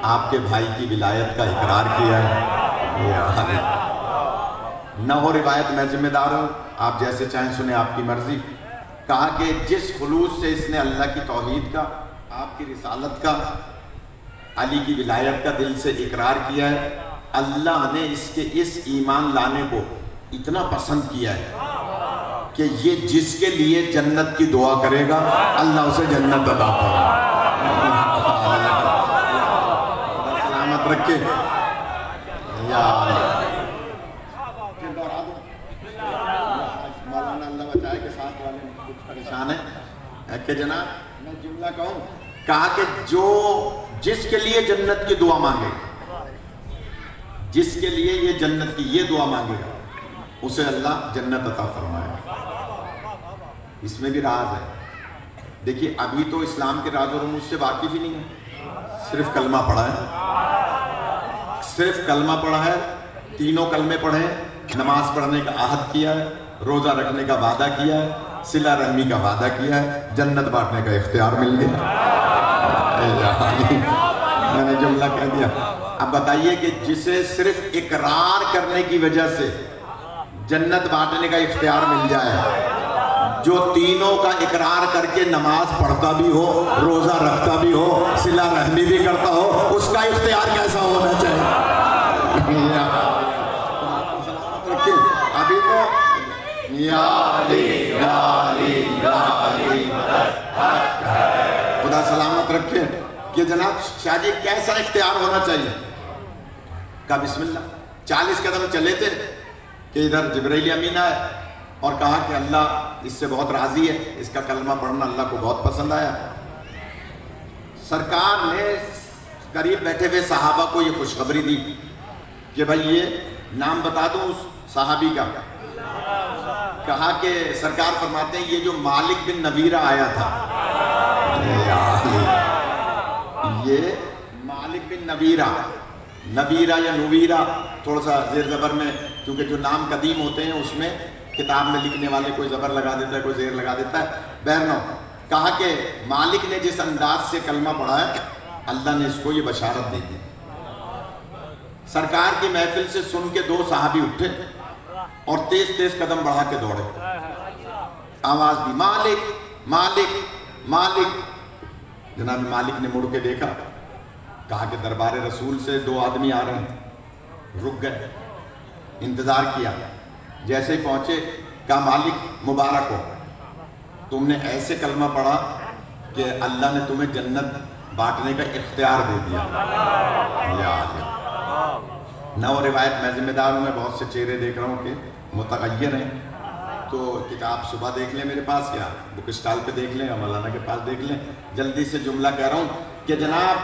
Speaker 1: آپ کے بھائی کی ولایت کا اقرار کیا ہے، نہ ہو روایت میں ذمہ دار ہوں، آپ جیسے چاہیں سنیں، آپ کی مرضی۔ کہا کہ جس خلوص سے اس نے اللہ کی توحید کا، آپ کی رسالت کا، علی کی ولایت کا دل سے اقرار کیا ہے، اللہ نے اس کے اس ایمان لانے کو اتنا پسند کیا ہے کہ یہ جس کے لیے جنت کی دعا کرے گا اللہ اسے جنت عطا فرمائے۔ رکھے. یا مولانا اللہ بچائے کے ساتھ والے کچھ پریشان ہیں کہ جناب میں جملہ کہوں. کہا کہ جو جس کے لیے جنت کی دعا مانگے، جس کے لیے یہ جنت کی یہ دعا مانگے گا اسے اللہ جنت عطا فرمائے. اس میں بھی راز ہے. دیکھیے ابھی تو اسلام کے راز اور رموز سے واقف ہی نہیں ہے. صرف کلمہ پڑھا ہے، صرف کلمہ پڑھا ہے، تینوں کلمے پڑھے، نماز پڑھنے کا عہد کیا ہے، روزہ رکھنے کا وعدہ کیا ہے، صلہ رحمی کا وعدہ کیا ہے، جنت بانٹنے کا اختیار مل گیا. میں نے جملہ کہہ دیا. اب بتائیے کہ جسے صرف اقرار کرنے کی وجہ سے جنت بانٹنے کا اختیار مل جائے، جو تینوں کا اقرار کر کے نماز پڑھتا بھی ہو، روزہ رکھتا بھی ہو، صلہ رحمی بھی کرتا ہو، اس کا اختیار کیسا ہونا چاہیے؟ ابھی تو خدا سلامت رکھے کہ جناب شاہ جی کیسا اختیار ہونا چاہیے. کہا بسم اللہ. 40 قدم چلے تھے کہ ادھر جبرائیل امین آئے اور کہا کہ اللہ اس سے بہت راضی ہے، اس کا کلمہ پڑھنا اللہ کو بہت پسند آیا. سرکار نے قریب بیٹھے ہوئے صحابہ کو یہ خوشخبری دی کہ بھائی یہ نام بتا دو اس صحابی کا. کہا کہ سرکار فرماتے ہیں یہ جو مالک بن نویرہ آیا تھا، یہ مالک بن نویرہ یا نویرہ تھوڑا سا زیر زبر میں، کیونکہ جو نام قدیم ہوتے ہیں اس میں کتاب میں لکھنے والے کوئی زبر لگا دیتا ہے، کوئی زیر لگا دیتا ہے. بہرنو کہا کہ مالک نے جس انداز سے کلمہ پڑھا ہے اللہ نے اس کو یہ بشارت دے دی. سرکار کی محفل سے سن کے 2 صحابی اٹھے اور تیز تیز قدم بڑھا کے دوڑے. آواز دی مالک مالک مالک. جناب مالک نے مڑ کے دیکھا، کہا کہ دربار رسول سے 2 آدمی آ رہے ہیں. رک گئے، انتظار کیا. جیسے ہی پہنچے کہا مالک مبارک ہو، تم نے ایسے کلمہ پڑھا کہ اللہ نے تمہیں جنت بانٹنے کا اختیار دے دیا. نو روایت میں ذمہ دار ہوں، میں بہت سے چہرے دیکھ رہا ہوں کہ متغیر ہیں. تو کتاب صبح دیکھ لیں میرے پاس، یا بک اسٹال پہ دیکھ لیں، یا مولانا کے پاس دیکھ لیں. جلدی سے جملہ کہہ رہا ہوں کہ جناب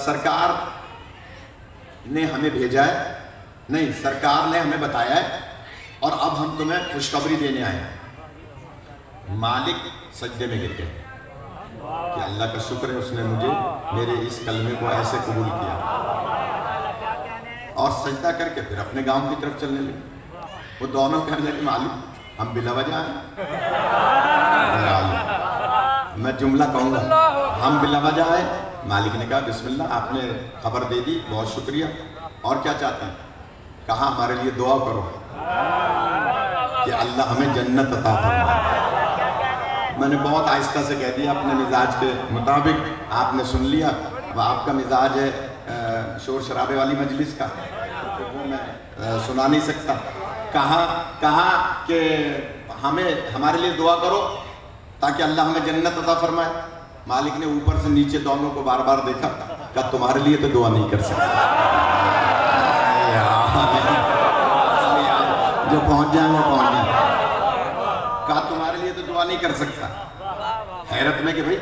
Speaker 1: سرکار نے ہمیں بھیجا ہے، نہیں سرکار نے ہمیں بتایا ہے اور اب ہم تمہیں خوشخبری دینے آئے ہیں. مالک سجدے میں گر گئے کہ اللہ کا شکر ہے اس نے مجھے میرے اس کلمے کو ایسے قبول کیا. اور سجدہ کر کے پھر اپنے گاؤں کی طرف چلنے لگے. وہ دونوں کہنے لگے مالک ہم بلا وجہ آئے. میں جملہ کہوں گا، ہم بلا وجہ آئے. مالک نے کہا بسم اللہ، آپ نے خبر دے دی، بہت شکریہ. اور کیا چاہتے ہیں؟ کہا ہمارے لیے دعا کرو کہ اللہ ہمیں جنت عطا فرمائے. میں نے بہت آہستہ سے کہہ دیا اپنے مزاج کے مطابق. آپ نے سن لیا، وہ آپ کا مزاج ہے شور شرابے والی مجلس کا، وہ میں سنا نہیں سکتا. کہا کہ ہمارے لیے دعا کرو تاکہ اللہ ہمیں جنت عطا فرمائے. مالک نے اوپر سے نیچے دونوں کو بار بار دیکھا، کہا تمہارے لیے تو دعا نہیں کر سکتا. جو پہنچ جائیں وہ پہنچ جائیں. کہا تمہارے لیے تو دعا نہیں کر سکتا. حیرت میں کہ بھئی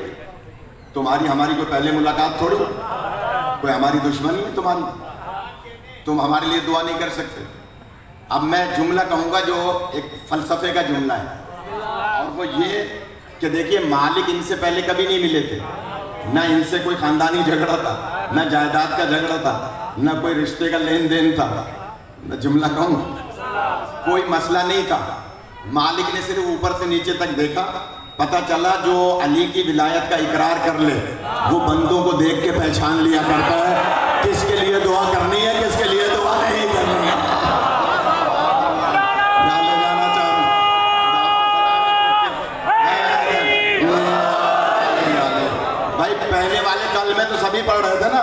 Speaker 1: تمہاری ہماری کوئی پہلے ملاقات تھوڑی، کوئی ہماری دشمنی ہے تمہاری، تم ہمارے لیے دعا نہیں کر سکتے. اب میں جملہ کہوں گا جو ایک فلسفے کا جملہ ہے، اور وہ یہ کہ دیکھیے مالک ان سے پہلے کبھی نہیں ملے تھے، نہ ان سے کوئی خاندانی جھگڑا تھا، نہ جائیداد کا جھگڑا تھا، نہ کوئی رشتے کا لین دین تھا. میں جملہ کہوں گا کوئی مسئلہ نہیں تھا. مالک نے صرف اوپر سے نیچے تک دیکھا، پتہ چلا جو علی کی ولایت کا اقرار کر لے وہ بندوں کو دیکھ کے پہچان لیا کرتا ہے کس کے لیے دعا کرنی ہے، کس کے لیے دعا نہیں کرنی ہے. بھائی پہلے والے کلمے تو سبھی پڑھ رہے تھے نا،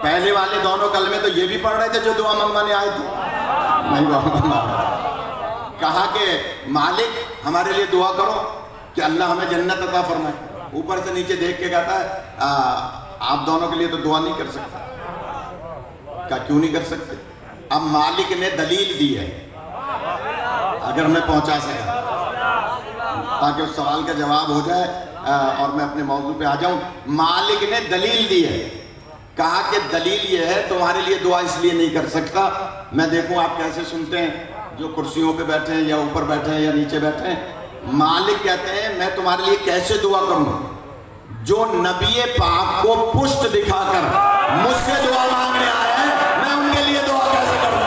Speaker 1: پہلے والے دونوں کلمے تو یہ بھی پڑھ رہے تھے جو دعا منگوانے آئے تھے. نہیں کہا کہ مالک ہمارے لیے دعا کرو کہ اللہ ہمیں جنت عطا فرمائے. اوپر سے نیچے دیکھ کے کہتا ہے آپ دونوں کے لیے تو دعا نہیں کر سکتا. کہا کیوں نہیں کر سکتے؟ اب مالک نے دلیل دی ہے، اگر میں پہنچا سکا تاکہ اس سوال کا جواب ہو جائے اور میں اپنے موضوع پہ آ جاؤں۔ مالک نے دلیل دی ہے، کہا کہ دلیل یہ ہے تمہارے لیے دعا اس لیے نہیں کر سکتا، میں دیکھوں آپ کیسے سنتے ہیں، جو کرسیوں پہ بیٹھے ہیں یا اوپر بیٹھے ہیں یا نیچے بیٹھے ہیں۔ مالک کہتے ہیں میں تمہارے لیے کیسے دعا کروں؟ جو نبی پاک کو پشت دکھا کر مجھ سے دعا مانگنے آئے ہیں، میں ان کے لیے دعا کیسے کروں؟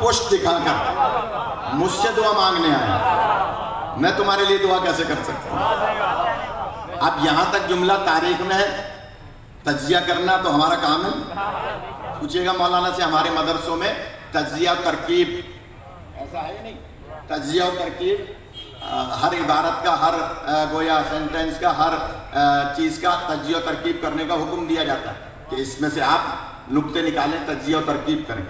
Speaker 1: پشت دکھا کر مجھ سے دعا مانگنے آئے، میں تمہارے لیے دعا کیسے کر سکتا ہوں؟ اب یہاں تک جملہ تاریخ میں ہے، تجزیہ کرنا تو ہمارا کام ہے۔ پوچھئے گا مولانا سے ہمارے مدرسوں میں تجزیہ و ترکیب ایسا ہے نہیں؟ تجزیہ و ترکیب ہر عبارت کا، ہر گویا سینٹنس کا، ہر چیز کا تجزیہ و ترکیب کرنے کا حکم دیا جاتا ہے کہ اس میں سے آپ نقطے نکالیں، تجزیہ و ترکیب کریں۔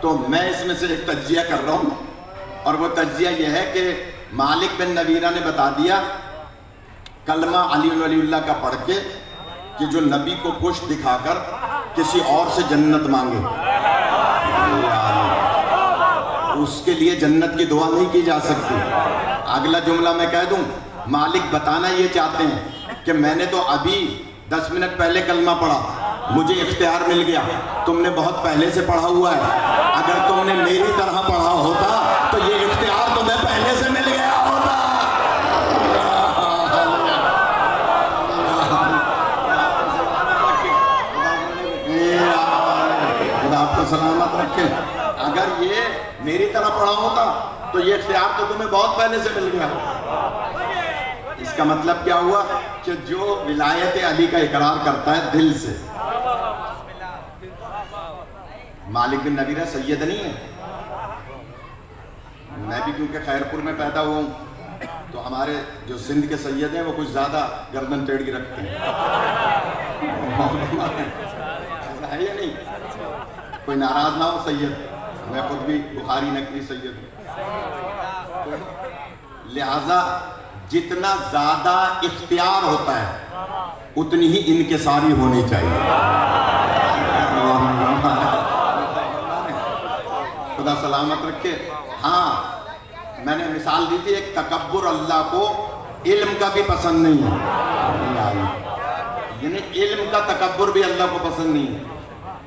Speaker 1: تو میں اس میں سے ایک تجزیہ کر رہا ہوں، اور وہ تجزیہ یہ ہے کہ مالک بن نویرہ نے بتا دیا کلمہ علی ولی اللہ کا پڑھ کے کہ جو نبی کو پشت دکھا کر کسی اور سے جنت مانگے اس کے لیے جنت کی دعا نہیں کی جا سکتی۔ اگلا جملہ میں کہہ دوں، مالک بتانا یہ چاہتے ہیں کہ میں نے تو ابھی 10 منٹ پہلے کلمہ پڑھا، مجھے اختیار مل گیا، تم نے بہت پہلے سے پڑھا ہوا ہے، اگر تم نے میری طرح پڑھا ہوتا تو یہ اختیار تمہیں پہلے سے مل گیا ہوتا۔ خدا آپ کو سلامت رکھے۔ اگر یہ میری طرح پڑھا ہوتا تو یہ اختیار تو تمہیں بہت پہلے سے مل گیا۔ اس کا مطلب کیا ہوا کہ جو ولایت علی کا اقرار کرتا ہے دل سے، مالک بن نویرہ سید نہیں ہے۔ میں بھی کیونکہ خیرپور میں پیدا ہوا ہوں تو ہمارے جو سندھ کے سید ہیں وہ کچھ زیادہ گردن ٹیڑھی رکھتے ہیں، ایسا ہے یا نہیں؟ کوئی ناراض نہ ہو سید، میں خود بھی بخاری نقوی سید ہوں۔ لہذا جتنا زیادہ اختیار ہوتا ہے اتنی ہی انکساری ہونی چاہیے۔ خدا سلامت رکھے۔ ہاں میں نے مثال دی تھی، ایک تکبر اللہ کو علم کا بھی پسند نہیں ہے، یعنی علم کا تکبر بھی اللہ کو پسند نہیں ہے۔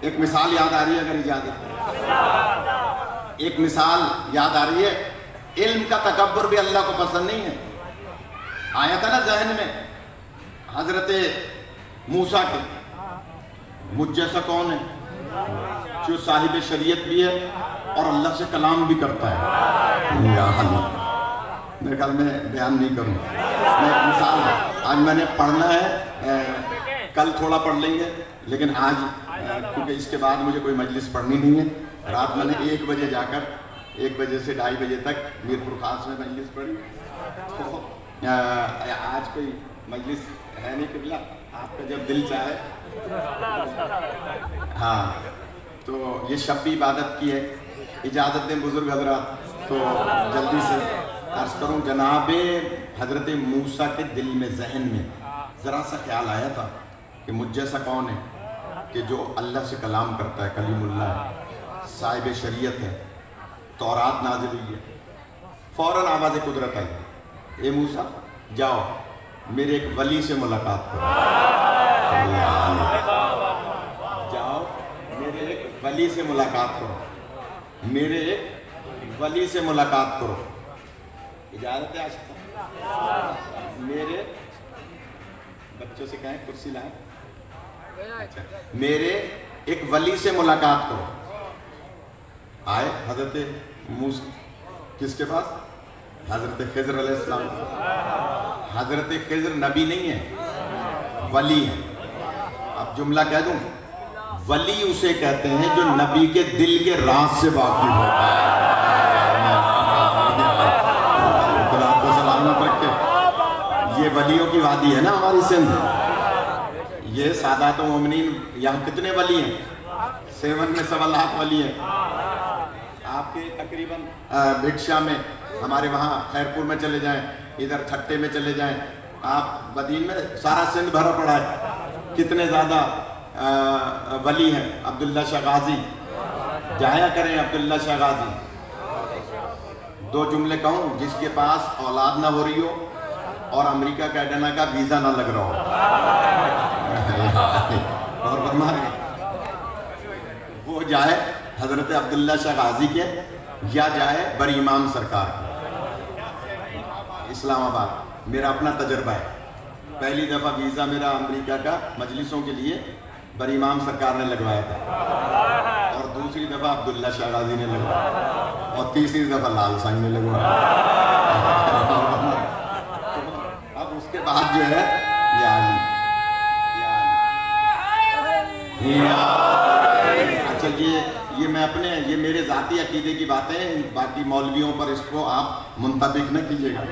Speaker 1: ایک مثال یاد آ رہی ہے اگر اجازت ہے، ایک مثال یاد آ رہی ہے، علم کا تکبر بھی اللہ کو پسند نہیں ہے۔ آیا تھا نا ذہن میں حضرت موسیٰ کے، مجھ جیسا کون ہے جو صاحب شریعت بھی ہے اور اللہ سے کلام بھی کرتا ہے؟ میرے خیال میں بیان نہیں کروں، میں ایک مثال آج میں نے پڑھنا ہے، کل تھوڑا پڑھ لیں گے، لیکن آج کیونکہ اس کے بعد مجھے کوئی مجلس پڑھنی نہیں ہے، رات میں نے 1 بجے جا کر 1 بجے سے 2:30 بجے تک میر پور خاص میں مجلس پڑھی۔ تو آج کوئی مجلس ہے نہیں، قبلہ آپ کا جب دل چاہے۔ ہاں تو یہ شب بھی عبادت کی ہے، اجازت دیں بزرگ حضرات، تو جلدی سے عرض کروں، جناب حضرت موسیٰ کے دل میں، ذہن میں ذرا سا خیال آیا تھا کہ مجھ جیسا کون ہے کہ جو اللہ سے کلام کرتا ہے، کلیم اللہ ہے، صاحب شریعت ہے، تورات نازل ہوئی ہے۔ فوراً آواز قدرت آئی، اے موسیٰ جاؤ میرے ایک ولی سے ملاقات کرو، جاؤ میرے ایک ولی سے ملاقات کرو، میرے ایک ولی سے ملاقات کرو۔ اجازت ہے آج میرے بچوں سے کہیں کرسی لائیں، میرے ایک ولی سے ملاقات کرو۔ آئے حضرت موسیٰ کس کے پاس؟ حضرت خضر علیہ السلام۔ حضرت خضر نبی نہیں ہے، ولی ہے۔ اب جملہ کہہ دوں، ولی اسے کہتے ہیں جو نبی کے دل کے راز سے واقف ہوتا ہے۔ آپ کو سلامت رکھے۔ یہ ولیوں کی وادی ہے نا ہماری سندھ۔ یہ سادات و مومنین، یہاں کتنے ولی ہیں؟ 7 میں 1.25 لاکھ ولی ہیں۔ آپ کے تقریباً بھٹشا میں، ہمارے وہاں خیرپور میں چلے جائیں، ادھر ٹھٹے میں چلے جائیں، آپ بدین میں، سارا سندھ بھرا پڑا ہے۔ کتنے زیادہ ولی ہیں۔ عبداللہ شاہ غازی، جایا کریں عبداللہ شاہ غازی۔ 2 جملے کہوں، جس کے پاس اولاد نہ ہو رہی ہو اور امریکہ کینیڈا کا ویزا نہ لگ رہا ہو، اور فرما رہے وہ جائے حضرت عبداللہ شاہ غازی کے، یا جائے بری امام سرکار کے۔ اسلام آباد میرا اپنا تجربہ ہے، پہلی دفعہ ویزا میرا امریکہ کا مجلسوں کے لیے بری امام سرکار نے لگوایا تھا، اور دوسری دفعہ عبداللہ شاہ غازی نے لگوایا، اور تیسری دفعہ لال سائیں نے لگوایا۔ اب اس کے بعد جو ہے یا علی، اچھا یہ میں اپنے، یہ میرے ذاتی عقیدے کی باتیں، باقی مولویوں پر اس کو آپ منطبق نہ کیجیے گا،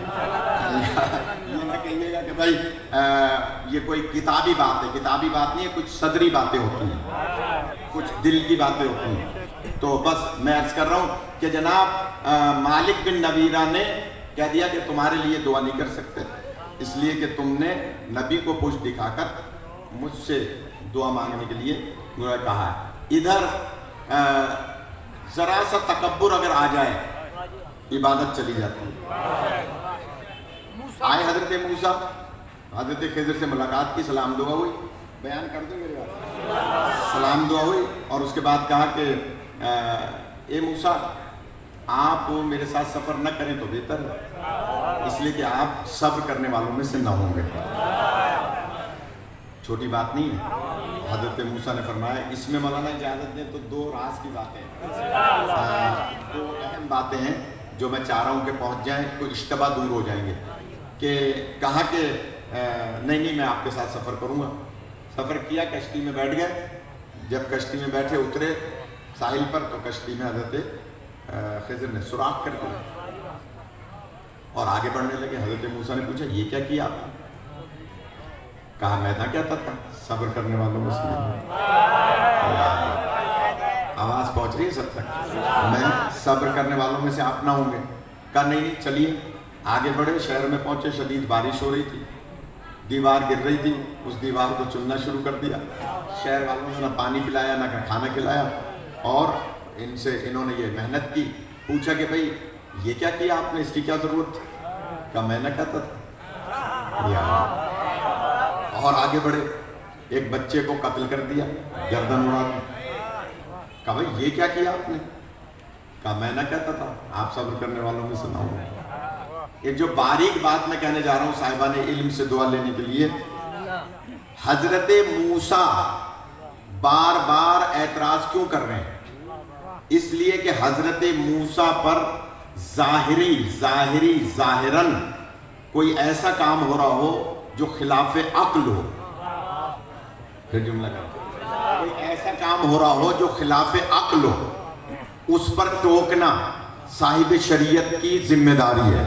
Speaker 1: یہ نہ کہیے گا کہ بھائی یہ کوئی کتابی بات ہے۔ کتابی بات نہیں ہے، کچھ صدری باتیں ہوتی ہیں، کچھ دل کی باتیں ہوتی ہیں۔ تو بس میں عرض کر رہا ہوں کہ جناب مالک بن نویرہ نے کہہ دیا کہ تمہارے لیے دعا نہیں کر سکتے، اس لیے کہ تم نے نبی کو پشت دکھا کر مجھ سے دعا مانگنے کے لیے مجھے کہا ہے۔ ادھر ذرا سا تکبر اگر آ جائے عبادت چلی جاتی ہے۔ آئے حضرت موسیٰ، حضرت خضر سے ملاقات کی، سلام دعا ہوئی، بیان کر دیں میرے بات، سلام دعا ہوئی، اور اس کے بعد کہا کہ اے موسیٰ آپ میرے ساتھ سفر نہ کریں تو بہتر ہے، اس لیے کہ آپ صبر کرنے والوں میں سے نہ ہوں گے۔ چھوٹی بات نہیں ہے۔ حضرت موسیٰ نے فرمایا، اس میں مولانا اجازت دیں تو 2 راز کی باتیں ہیں، 2 اہم باتیں ہیں جو میں چاہ رہا ہوں کہ پہنچ جائیں تو اشتباہ دور ہو جائیں گے۔ کہ کہا کہ نہیں میں آپ کے ساتھ سفر کروں گا۔ سفر کیا، کشتی میں بیٹھ گئے۔ جب کشتی میں بیٹھے اترے ساحل پر تو کشتی میں حضرت خضر نے سوراخ کر دیا اور آگے بڑھنے لگے۔ حضرت موسیٰ نے پوچھا یہ کیا کیا آپ نے؟ کہا میں نہ کہتا تھا صبر کرنے والوں میں سے۔ آواز پہنچ رہی ہے سب تک؟ میں صبر کرنے والوں میں سے آپ نہ ہوں گے۔ کہا نہیں چلیے، آگے بڑھے، شہر میں پہنچے، شدید بارش ہو رہی تھی، دیوار گر رہی تھی، اس دیوار کو چننا شروع کر دیا۔ شہر والوں نے نہ پانی پلایا نہ کھانا کھلایا، اور انہوں نے یہ محنت کی۔ پوچھا کہ بھئی یہ کیا کیا آپ نے، اس کی کیا ضرورت تھی؟ کہا میں نہ کہتا تھا۔ اور آگے بڑھے، ایک بچے کو قتل کر دیا، گردن اڑا دی۔ کہا بھئی یہ کیا کیا آپ نے؟ کہا میں نہ کہتا تھا آپ صبر کرنے والوں میں سے نہ ہوں۔ ایک جو باریک بات میں کہنے جا رہا ہوں صاحبان علم سے دعا لینے کے لیے، حضرت موسیٰ بار بار اعتراض کیوں کر رہے ہیں؟ اس لیے کہ حضرت موسیٰ پر ظاہراً کوئی ایسا کام ہو رہا ہو جو خلاف عقل ہو۔ پھر جملہ کرتا، کوئی ایسا کام ہو رہا ہو جو خلاف عقل ہو، اس پر ٹوکنا صاحب شریعت کی ذمہ داری ہے۔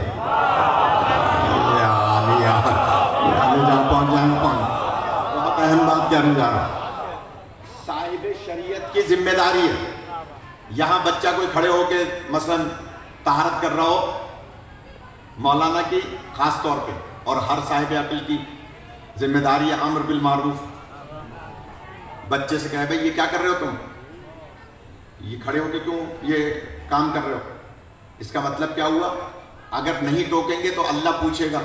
Speaker 1: جہاں پہنچ جائیں بہت اہم بات کہنے جا رہا ہوں، صاحب شریعت کی ذمہ داری ہے۔ یہاں بچہ کوئی کھڑے ہو کے مثلاً طہارت کر رہا ہو، مولانا کی خاص طور پہ اور ہر صاحب عقل کی ذمہ داری ہے امر بالمعروف۔ بچے سے کہے بھئی یہ کیا کر رہے ہو تم، یہ کھڑے ہو کے کیوں یہ کام کر رہے ہو؟ اس کا مطلب کیا ہوا؟ اگر نہیں ٹوکیں گے تو اللہ پوچھے گا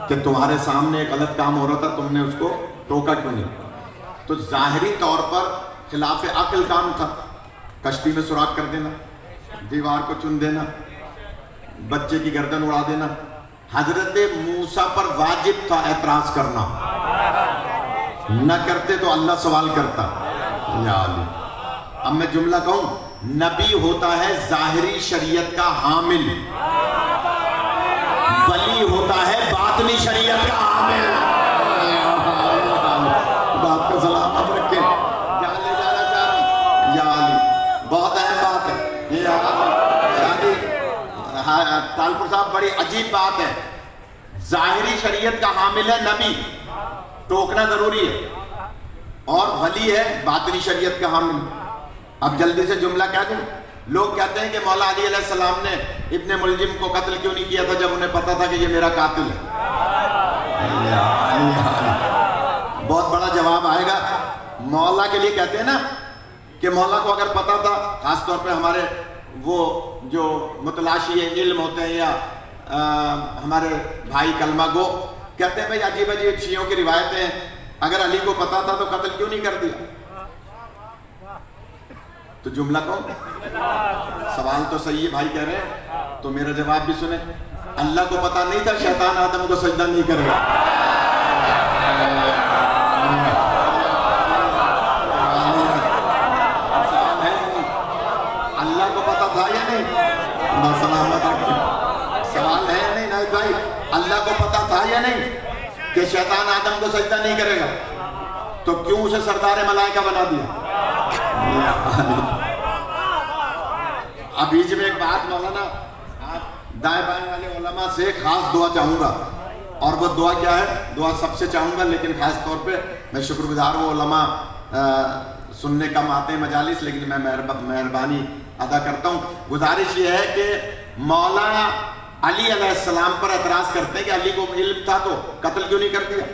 Speaker 1: کہ تمہارے سامنے ایک غلط کام ہو رہا تھا، تم نے اس کو ٹوکا کیوں نہیں؟ تو ظاہری طور پر خلاف عقل کام تھا، کشتی میں سوراخ کر دینا، دیوار کو چن دینا، بچے کی گردن اڑا دینا۔ حضرت موسیٰ پر واجب تھا اعتراض کرنا، نہ کرتے تو اللہ سوال کرتا۔ یا علی، اب میں جملہ کہوں، نبی ہوتا ہے ظاہری شریعت کا حامل، ولی ہوتا ہے باطنی شریعت کا حامل۔ خدا آپ کا سلامت رکھے۔ طالپور صاحب بڑی عجیب بات ہے، ظاہری شریعت کا حامل ہے نبی، ٹوکنا ضروری ہے، اور ولی ہے باطنی شریعت کا حامل۔ اب جلدی سے جملہ کہہ دوں، لوگ کہتے ہیں کہ مولا علی علیہ السلام نے ابن ملجم کو قتل کیوں نہیں کیا تھا جب انہیں پتا تھا کہ یہ میرا قاتل ہے؟ بہت بڑا جواب آئے گا۔ مولا کے لیے کہتے ہیں نا کہ مولا کو اگر پتا تھا، خاص طور پہ ہمارے وہ جو متلاشی علم ہوتے ہیں یا ہمارے بھائی کلمہ گو، کہتے ہیں بھائی عجیب عجیب شیعوں کی روایتیں ہیں، اگر علی کو پتا تھا تو قتل کیوں نہیں کر دیا؟ تو جملہ کون؟ سوال تو صحیح ہے بھائی کہہ رہے ہیں، تو میرا جواب بھی سنیں۔ اللہ کو پتا نہیں تھا شیطان آدم کو سجدہ نہیں کرے گا؟ اللہ کو پتا تھا یا نہیں؟ سلامت رکھیں، سوال ہے یا نہیں نائب بھائی؟ اللہ کو پتا تھا یا نہیں کہ شیطان آدم کو سجدہ نہیں کرے گا؟ تو کیوں اسے سردار ملائکہ بنا دیا؟ اب بیچ میں ایک بات مولانا، آپ دائیں بائیں والے علماء سے خاص دعا چاہوں گا، اور وہ دعا کیا ہے؟ دعا سب سے چاہوں گا، لیکن خاص طور پہ میں شکر گزار ہوں، علماء سننے کم آتے ہیں مجالس، لیکن میں مہربانی ادا کرتا ہوں۔ گزارش یہ ہے کہ مولا علی علیہ السلام پر اعتراض کرتے ہیں کہ علی کو علم تھا تو قتل کیوں نہیں کر دیا؟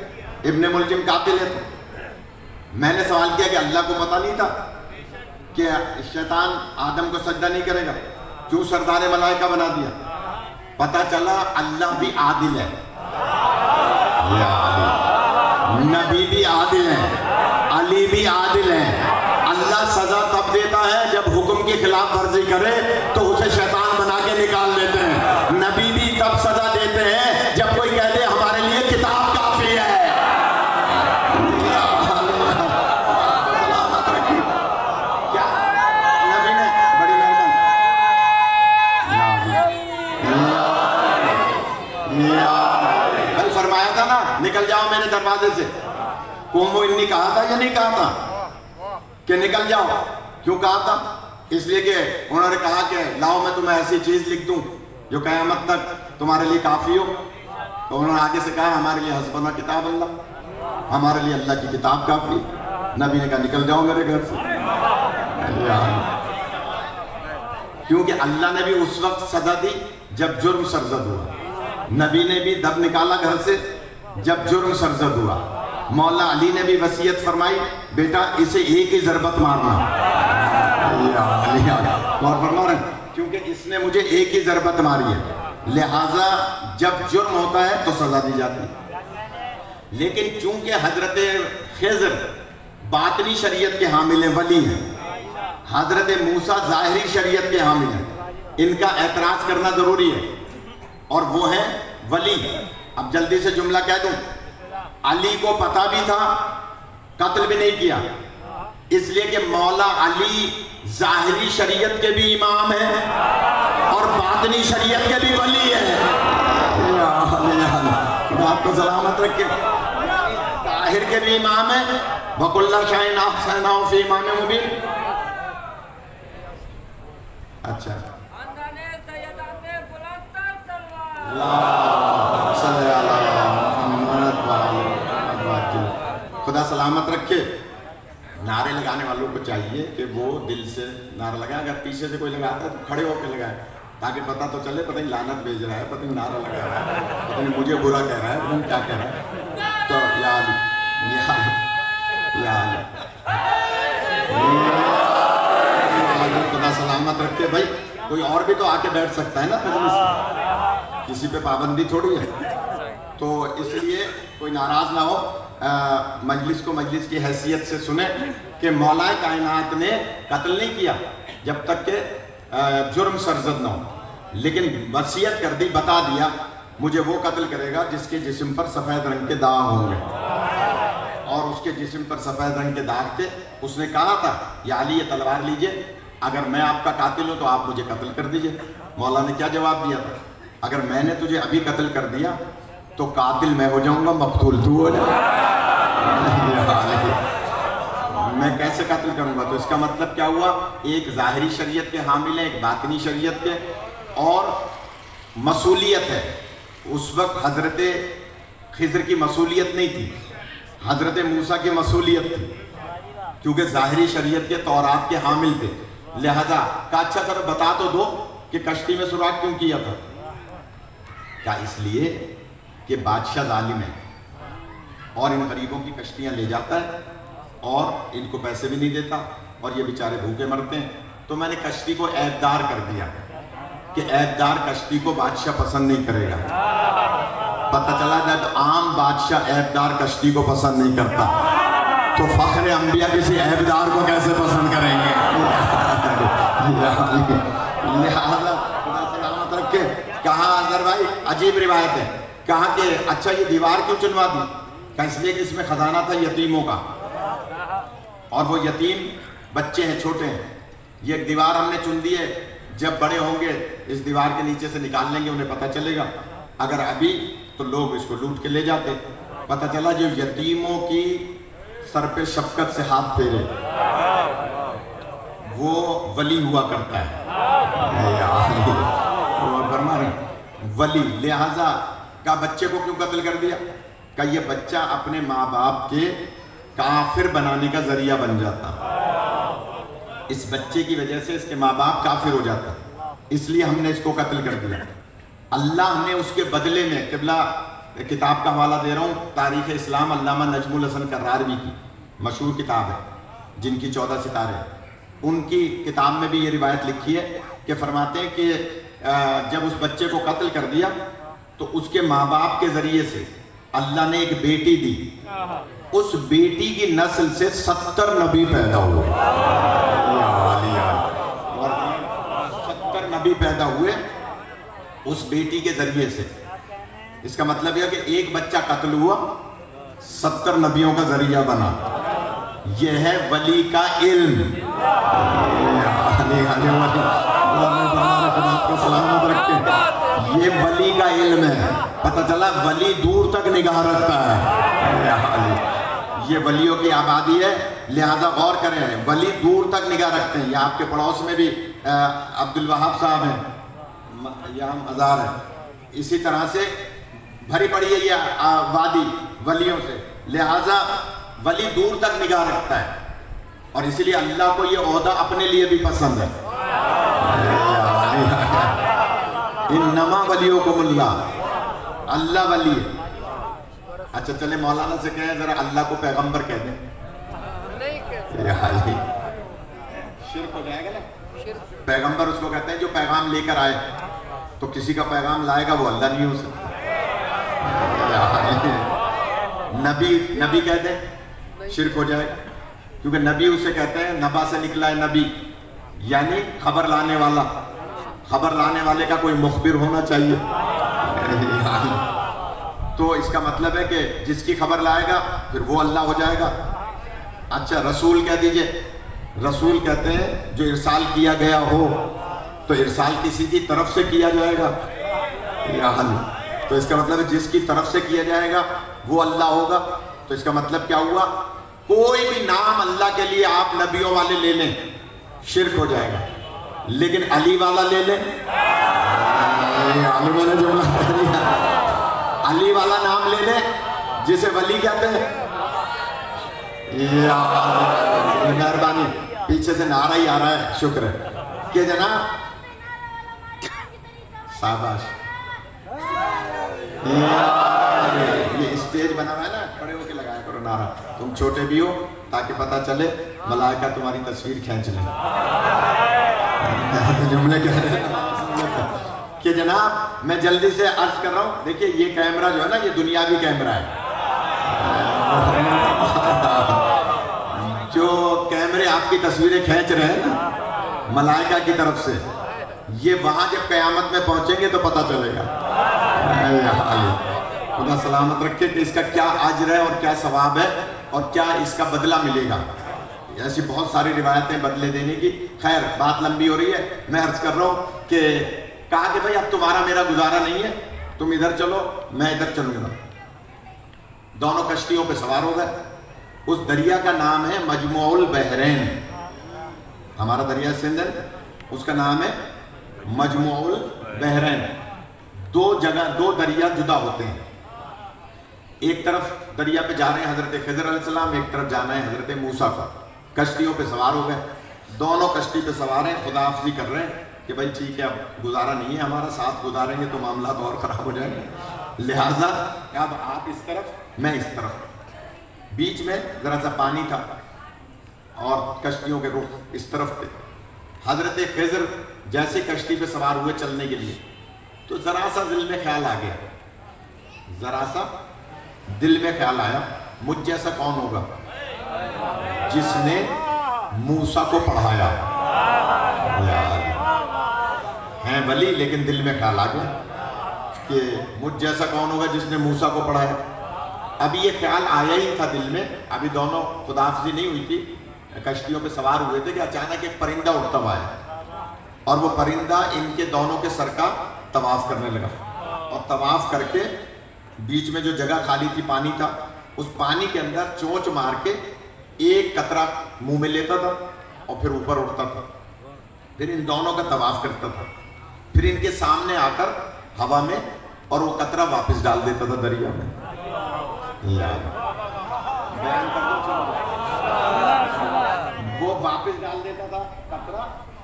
Speaker 1: ابن ملجم قاتل ہے۔ تو میں نے سوال کیا کہ اللہ کو پتا نہیں تھا کہ شیطان آدم کو سجدہ نہیں کرے گا، کیوں سردار ملائکہ بنا دیا؟ پتا چلا اللہ بھی عادل ہے، نبی بھی عادل ہے، علی بھی عادل ہے۔ اللہ سزا تب دیتا ہے جب حکم کی خلاف ورزی کرے تو اسے شیطان بنا کے نکال دیتے ہیں، نبی بھی تب سزا دیتے ہیں جب کوئی کہہ دے ہمارے لیے کتاب کافی ہے۔ فرمایا تھا نا نکل جاؤ میرے دروازے سے، قوم انی کہا تھا یا نہیں کہا تھا کہ نکل جاؤ؟ کیوں کہا تھا؟ اس لیے کہ انہوں نے کہا کہ لاؤ میں تمہیں ایسی چیز لکھ دوں جو قیامت تک تمہارے لیے کافی ہو۔ تو انہوں نے آگے سے کہا ہمارے لیے حسبنا کتاب اللہ، ہمارے لیے اللہ کی کتاب کافی۔ نبی نے کہا نکل جاؤ میرے گھر سے، کیونکہ اللہ نے بھی اس وقت سزا دی جب جرم سرزد ہوا، نبی نے بھی دب نکالا گھر سے جب جرم سرزد ہوا، مولا علی نے بھی وصیت فرمائی بیٹا اسے ایک ہی ضربت مارنا، اور فرما رہے ہیں کیونکہ اس نے مجھے ایک ہی ضربت ماری ہے، لہٰذا جب جرم ہوتا ہے تو سزا دی جاتی ہے۔ لیکن چونکہ حضرت خضر باطنی شریعت کے حامل ولی ہیں، حضرت موسیٰ ظاہری شریعت کے حامل ہیں، ان کا اعتراض کرنا ضروری ہے، اور وہ ہیں ولی۔ اب جلدی سے جملہ کہہ دوں، علی کو پتا بھی تھا، قتل بھی نہیں کیا، اس لیے کہ مولا علی ظاہری شریعت کے بھی امام ہیں اور باطنی شریعت کے بھی ولی ہیں۔ آپ کو سلامت رکھے، ظاہر کے بھی امام ہیں، وَكُلَّ شَيْءٍ أَحْصَيْنَاهُ فِي إِمَامٍ مُبِينٍ۔ اچھا خدا سلامت رکھے۔ نعرے لگانے والوں کو چاہیے کہ وہ دل سے نعرہ لگائیں، اگر پیچھے سے کوئی لگاتا ہے تو کھڑے ہو کے لگائیں تاکہ پتہ تو چلے پتہ نہیں لعنت بھیج رہا ہے، پتہ نہیں نعرہ لگا رہا ہے، پتہ نہیں مجھے برا کہہ رہا ہے، پتہ نہیں کیا کہہ رہا ہے۔ تو یا علی خدا سلامت رکھے۔ بھائی کوئی اور بھی تو آ کے بیٹھ سکتا ہے نا مجلس میں، کسی پہ پابندی تھوڑی ہے، تو اس لیے کوئی ناراض نہ ہو، مجلس کو مجلس کی حیثیت سے سنیں کہ مولا کائنات نے قتل نہیں کیا جب تک کہ جرم سرزد نہ ہو، لیکن وصیت کر دی، بتا دیا مجھے وہ قتل کرے گا جس کے جسم پر سفید رنگ کے داغ ہوں گے، اور اس کے جسم پر سفید رنگ کے داغ تھے۔ اس نے کہا تھا یا علی یہ تلوار لیجئے، اگر میں آپ کا قاتل ہوں تو آپ مجھے قتل کر دیجئے۔ مولا نے کیا جواب دیا تھا؟ اگر میں نے تجھے ابھی قتل کر دیا تو قاتل میں ہو جاؤں گا، مقتول تو ہو جائے، میں کیسے قتل کروں گا؟ تو اس کا مطلب کیا ہوا؟ ایک ظاہری شریعت کے حامل ہیں، ایک باطنی شریعت کے، اور مصولیت ہے. اس وقت حضرت خضر کی مصولیت نہیں تھی, حضرت موسیٰ کی مصولیت تھی, کیونکہ ظاہری شریعت کے تورات کے حامل تھے. لہذا کہا اچھا سر بتا تو دو کہ کشتی میں سوراخ کیوں کیا تھا. کیا اس لیے کہ بادشاہ ظالم ہے اور ان غریبوں کی کشتیاں لے جاتا ہے اور ان کو پیسے بھی نہیں دیتا اور یہ بیچارے بھوکے مرتے ہیں. تو میں نے کشتی کو عیب دار کر دیا کہ عیب دار کشتی کو بادشاہ پسند نہیں کرے گا. پتہ چلا جب عام بادشاہ عیب دار کشتی کو پسند نہیں کرتا تو فخر انبیاء کسی عیب دار کو کیسے پسند کریں گے. لہذا خدا سلامت رکھے. کہا اظہر بھائی عجیب روایت ہے, کہا کہ اچھا یہ دیوار کیوں چنوا دی؟ کہا اس لیے کہ اس میں خزانہ تھا یتیموں کا, اور وہ یتیم بچے ہیں, چھوٹے ہیں. یہ ایک دیوار ہم نے چن دی ہے, جب بڑے ہوں گے اس دیوار کے نیچے سے نکال لیں گے, انہیں پتہ چلے گا. اگر ابھی تو لوگ اس کو لوٹ کے لے جاتے. پتہ چلا جو یتیموں کی سر پہ شفقت سے ہاتھ پھیرے وہ ولی ہوا کرتا ہے. ولی. لہذا کہا بچے کو کیوں قتل کر دیا؟ کہ یہ بچہ اپنے ماں باپ کے کافر بنانے کا ذریعہ بن جاتا, اس بچے کی وجہ سے اس کے ماں باپ کافر ہو جاتا, اس لیے ہم نے اس کو قتل کر دیا. اللہ نے اس کے بدلے میں, قبلہ کتاب کا حوالہ دے رہا ہوں, تاریخ اسلام علامہ نجم الحسن کرارمی کی مشہور کتاب ہے جن کی 14 ستارے ہیں. ان کی کتاب میں بھی یہ روایت لکھی ہے کہ فرماتے ہیں کہ جب اس بچے کو قتل کر دیا تو اس کے ماں باپ کے ذریعے سے اللہ نے ایک بیٹی دی, اس بیٹی کی نسل سے 70 نبی پیدا ہوئے. 70 نبی پیدا ہوئے اس بیٹی کے ذریعے سے. اس کا مطلب یہ کہ ایک بچہ قتل ہوا, 70 نبیوں کا ذریعہ بنا. یہ ہے ولی کا علم. سلامت رکھتے, یہ ولی کا علم ہے. پتہ چلا ولی دور تک نگاہ رکھتا ہے. یہ ولیوں کی آبادی ہے, لہذا غور کریں. ولی دور تک نگاہ رکھتے ہیں. یہ آپ کے پڑوس میں بھی عبدالوہاب صاحب ہیں, یہاں مزار ہے. اسی طرح سے بھری پڑی ہے یہ وادی ولیوں سے. لہذا ولی دور تک نگاہ رکھتا ہے, اور اسی لیے اللہ کو یہ عہدہ اپنے لیے بھی پسند ہے. انما ولیکم اللہ, اللہ ولی ہے. اچھا چلے مولانا سے کہیں ذرا اللہ کو پیغمبر کہہ دیں. شرک ہو جائے گا نا. پیغمبر اس کو کہتے ہیں جو پیغام لے کر آئے, تو کسی کا پیغام لائے گا وہ اللہ نہیں ہو سکتا. نبی کہہ دیں شرک ہو جائے گا, کیونکہ نبی اسے کہتے ہیں نبا سے نکلا ہے نبی, یعنی خبر لانے والا. خبر لانے والے کا کوئی مخبر ہونا چاہیے. تو اس کا مطلب ہے کہ جس کی خبر لائے گا پھر وہ اللہ ہو جائے گا. اچھا رسول کہہ دیجئے. رسول کہتے ہیں جو ارسال کیا گیا ہو, تو ارسال کسی کی طرف سے کیا جائے گا. تو اس کا مطلب ہے جس کی طرف سے کیا جائے گا وہ اللہ ہوگا. تو اس کا مطلب کیا ہوا, کوئی بھی نام اللہ کے لیے آپ نبیوں والے لے لیں شرک ہو جائے گا, لیکن علی والا لے لیں. علی والا نام لے لیں جسے ولی کہتے ہیں. مہربانی, پیچھے سے نعرہ ہی آ رہا ہے, شکر ہے کہ جناب شاباش. یہ اسٹیج بنا ہوا ہے نا, کھڑے ہو کے لگایا کرو نعرہ. تم چھوٹے بھی ہو تاکہ پتہ چلے, ملائکہ تمہاری تصویر کھینچ لیں. جملے کہہ رہے ہیں کہ جناب میں جلدی سے عرض کر رہا ہوں. دیکھیے یہ کیمرہ جو ہے نا, یہ دنیاوی کیمرہ ہے. جو کیمرے آپ کی تصویریں کھینچ رہے ہیں نا ملائکہ کی طرف سے, یہ وہاں جب قیامت میں پہنچیں گے تو پتہ چلے گا. خدا سلامت رکھے کہ اس کا کیا اجر ہے اور کیا ثواب ہے اور کیا اس کا بدلہ ملے گا. ایسی بہت ساری روایتیں بدلے دینے کی. خیر بات لمبی ہو رہی ہے, میں عرض کر رہا ہوں کہ کہا کہ بھائی اب تمہارا میرا گزارا نہیں ہے, تم ادھر چلو میں ادھر چلوں گا. دونوں کشتیوں پہ سوار ہو گئے. اس دریا کا نام ہے مجموع البحرین. ہمارا دریا سندھ ہے, اس کا نام ہے مجموع البحرین. دو دریا جدا ہوتے ہیں. ایک طرف دریا پہ جا رہے ہیں حضرت خضر علیہ السلام، ایک طرف جانا ہے حضرت موسیٰ کا. کشتیوں پہ سوار ہو گئے، دونوں کشتی پہ سوار ہیں، خدا حافظی کر رہے ہیں کہ بھائی ٹھیک ہے اب گزارا نہیں ہے ہمارا، ساتھ گزاریں گے تو معاملات اور خراب ہو جائیں گے، لہٰذا اب آپ اس طرف میں اس طرف. بیچ میں ذرا سا پانی تھا اور کشتیوں کے رخ اس طرف تھے. حضرت خضر جیسے کشتی پہ سوار ہوئے چلنے کے لیے تو ذرا سا دل میں خیال آ گیا، ذرا سا دل میں خیال آیا مجھ جیسا کون ہوگا جس نے موسیٰ کو پڑھایا. ہیں ولی لیکن دل میں خیال آ گیا کہ مجھ جیسا کون ہوگا جس نے موسیٰ کو پڑھایا. ابھی یہ خیال آیا ہی تھا دل میں، ابھی دونوں خدا حافظی نہیں ہوئی تھی، کشتیوں پہ سوار ہوئے تھے کہ اچانک ایک پرندہ اڑتا ہوا ہے اور وہ پرندہ ان کے دونوں کے سر کا طواف کرنے لگا. اور طواف کر کے بیچ میں جو جگہ خالی تھی پانی تھا، اس پانی کے اندر چونچ مار کے ایک قطرہ منہ میں لیتا تھا اور پھر اوپر اڑتا تھا، پھر ان دونوں کا طواف کرتا تھا، پھر ان کے سامنے آ کر ہوا میں اور وہ قطرہ واپس ڈال دیتا تھا دریا میں. بیان کر دو، وہ واپس ڈال دیتا تھا قطرہ،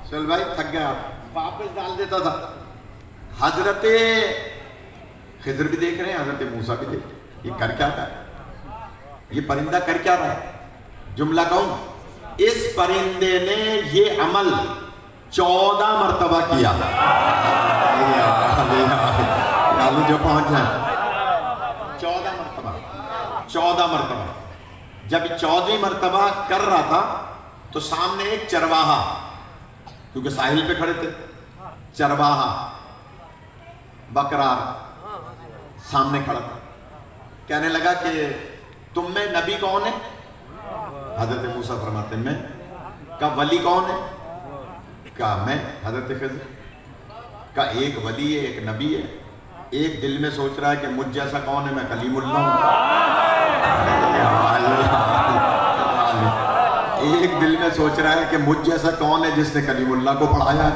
Speaker 1: چل بھائی تھک گیا، واپس ڈال دیتا تھا. حضرت خضر بھی دیکھ رہے ہیں، حضرت موسیٰ بھی دیکھ رہے ہیں، یہ کر کیا رہا ہے، یہ پرندہ کر کیا رہا ہے. جملہ کہوں، اس پرندے نے یہ عمل 14 مرتبہ کیا. جو پہنچ جائیں 14 مرتبہ. جب 14 مرتبہ کر رہا تھا تو سامنے ایک چرواہا، کیونکہ ساحل پہ کھڑے تھے، چرواہا بکرار سامنے کھڑا تھا. کہنے لگا کہ تم میں نبی کون ہے؟ حضرت موسیٰ فرماتے ہیں میں. کہا ولی کون ہے؟ کہا میں حضرت خضر. کہا ایک ولی ہے ایک نبی ہے، ایک دل میں سوچ رہا ہے کہ مجھ جیسا کون ہے، میں کلیم اللہ ہوں. ایک دل میں سوچ رہا ہے کہ مجھ جیسا کون ہے جس نے کلیم اللہ کو پڑھایا ہے،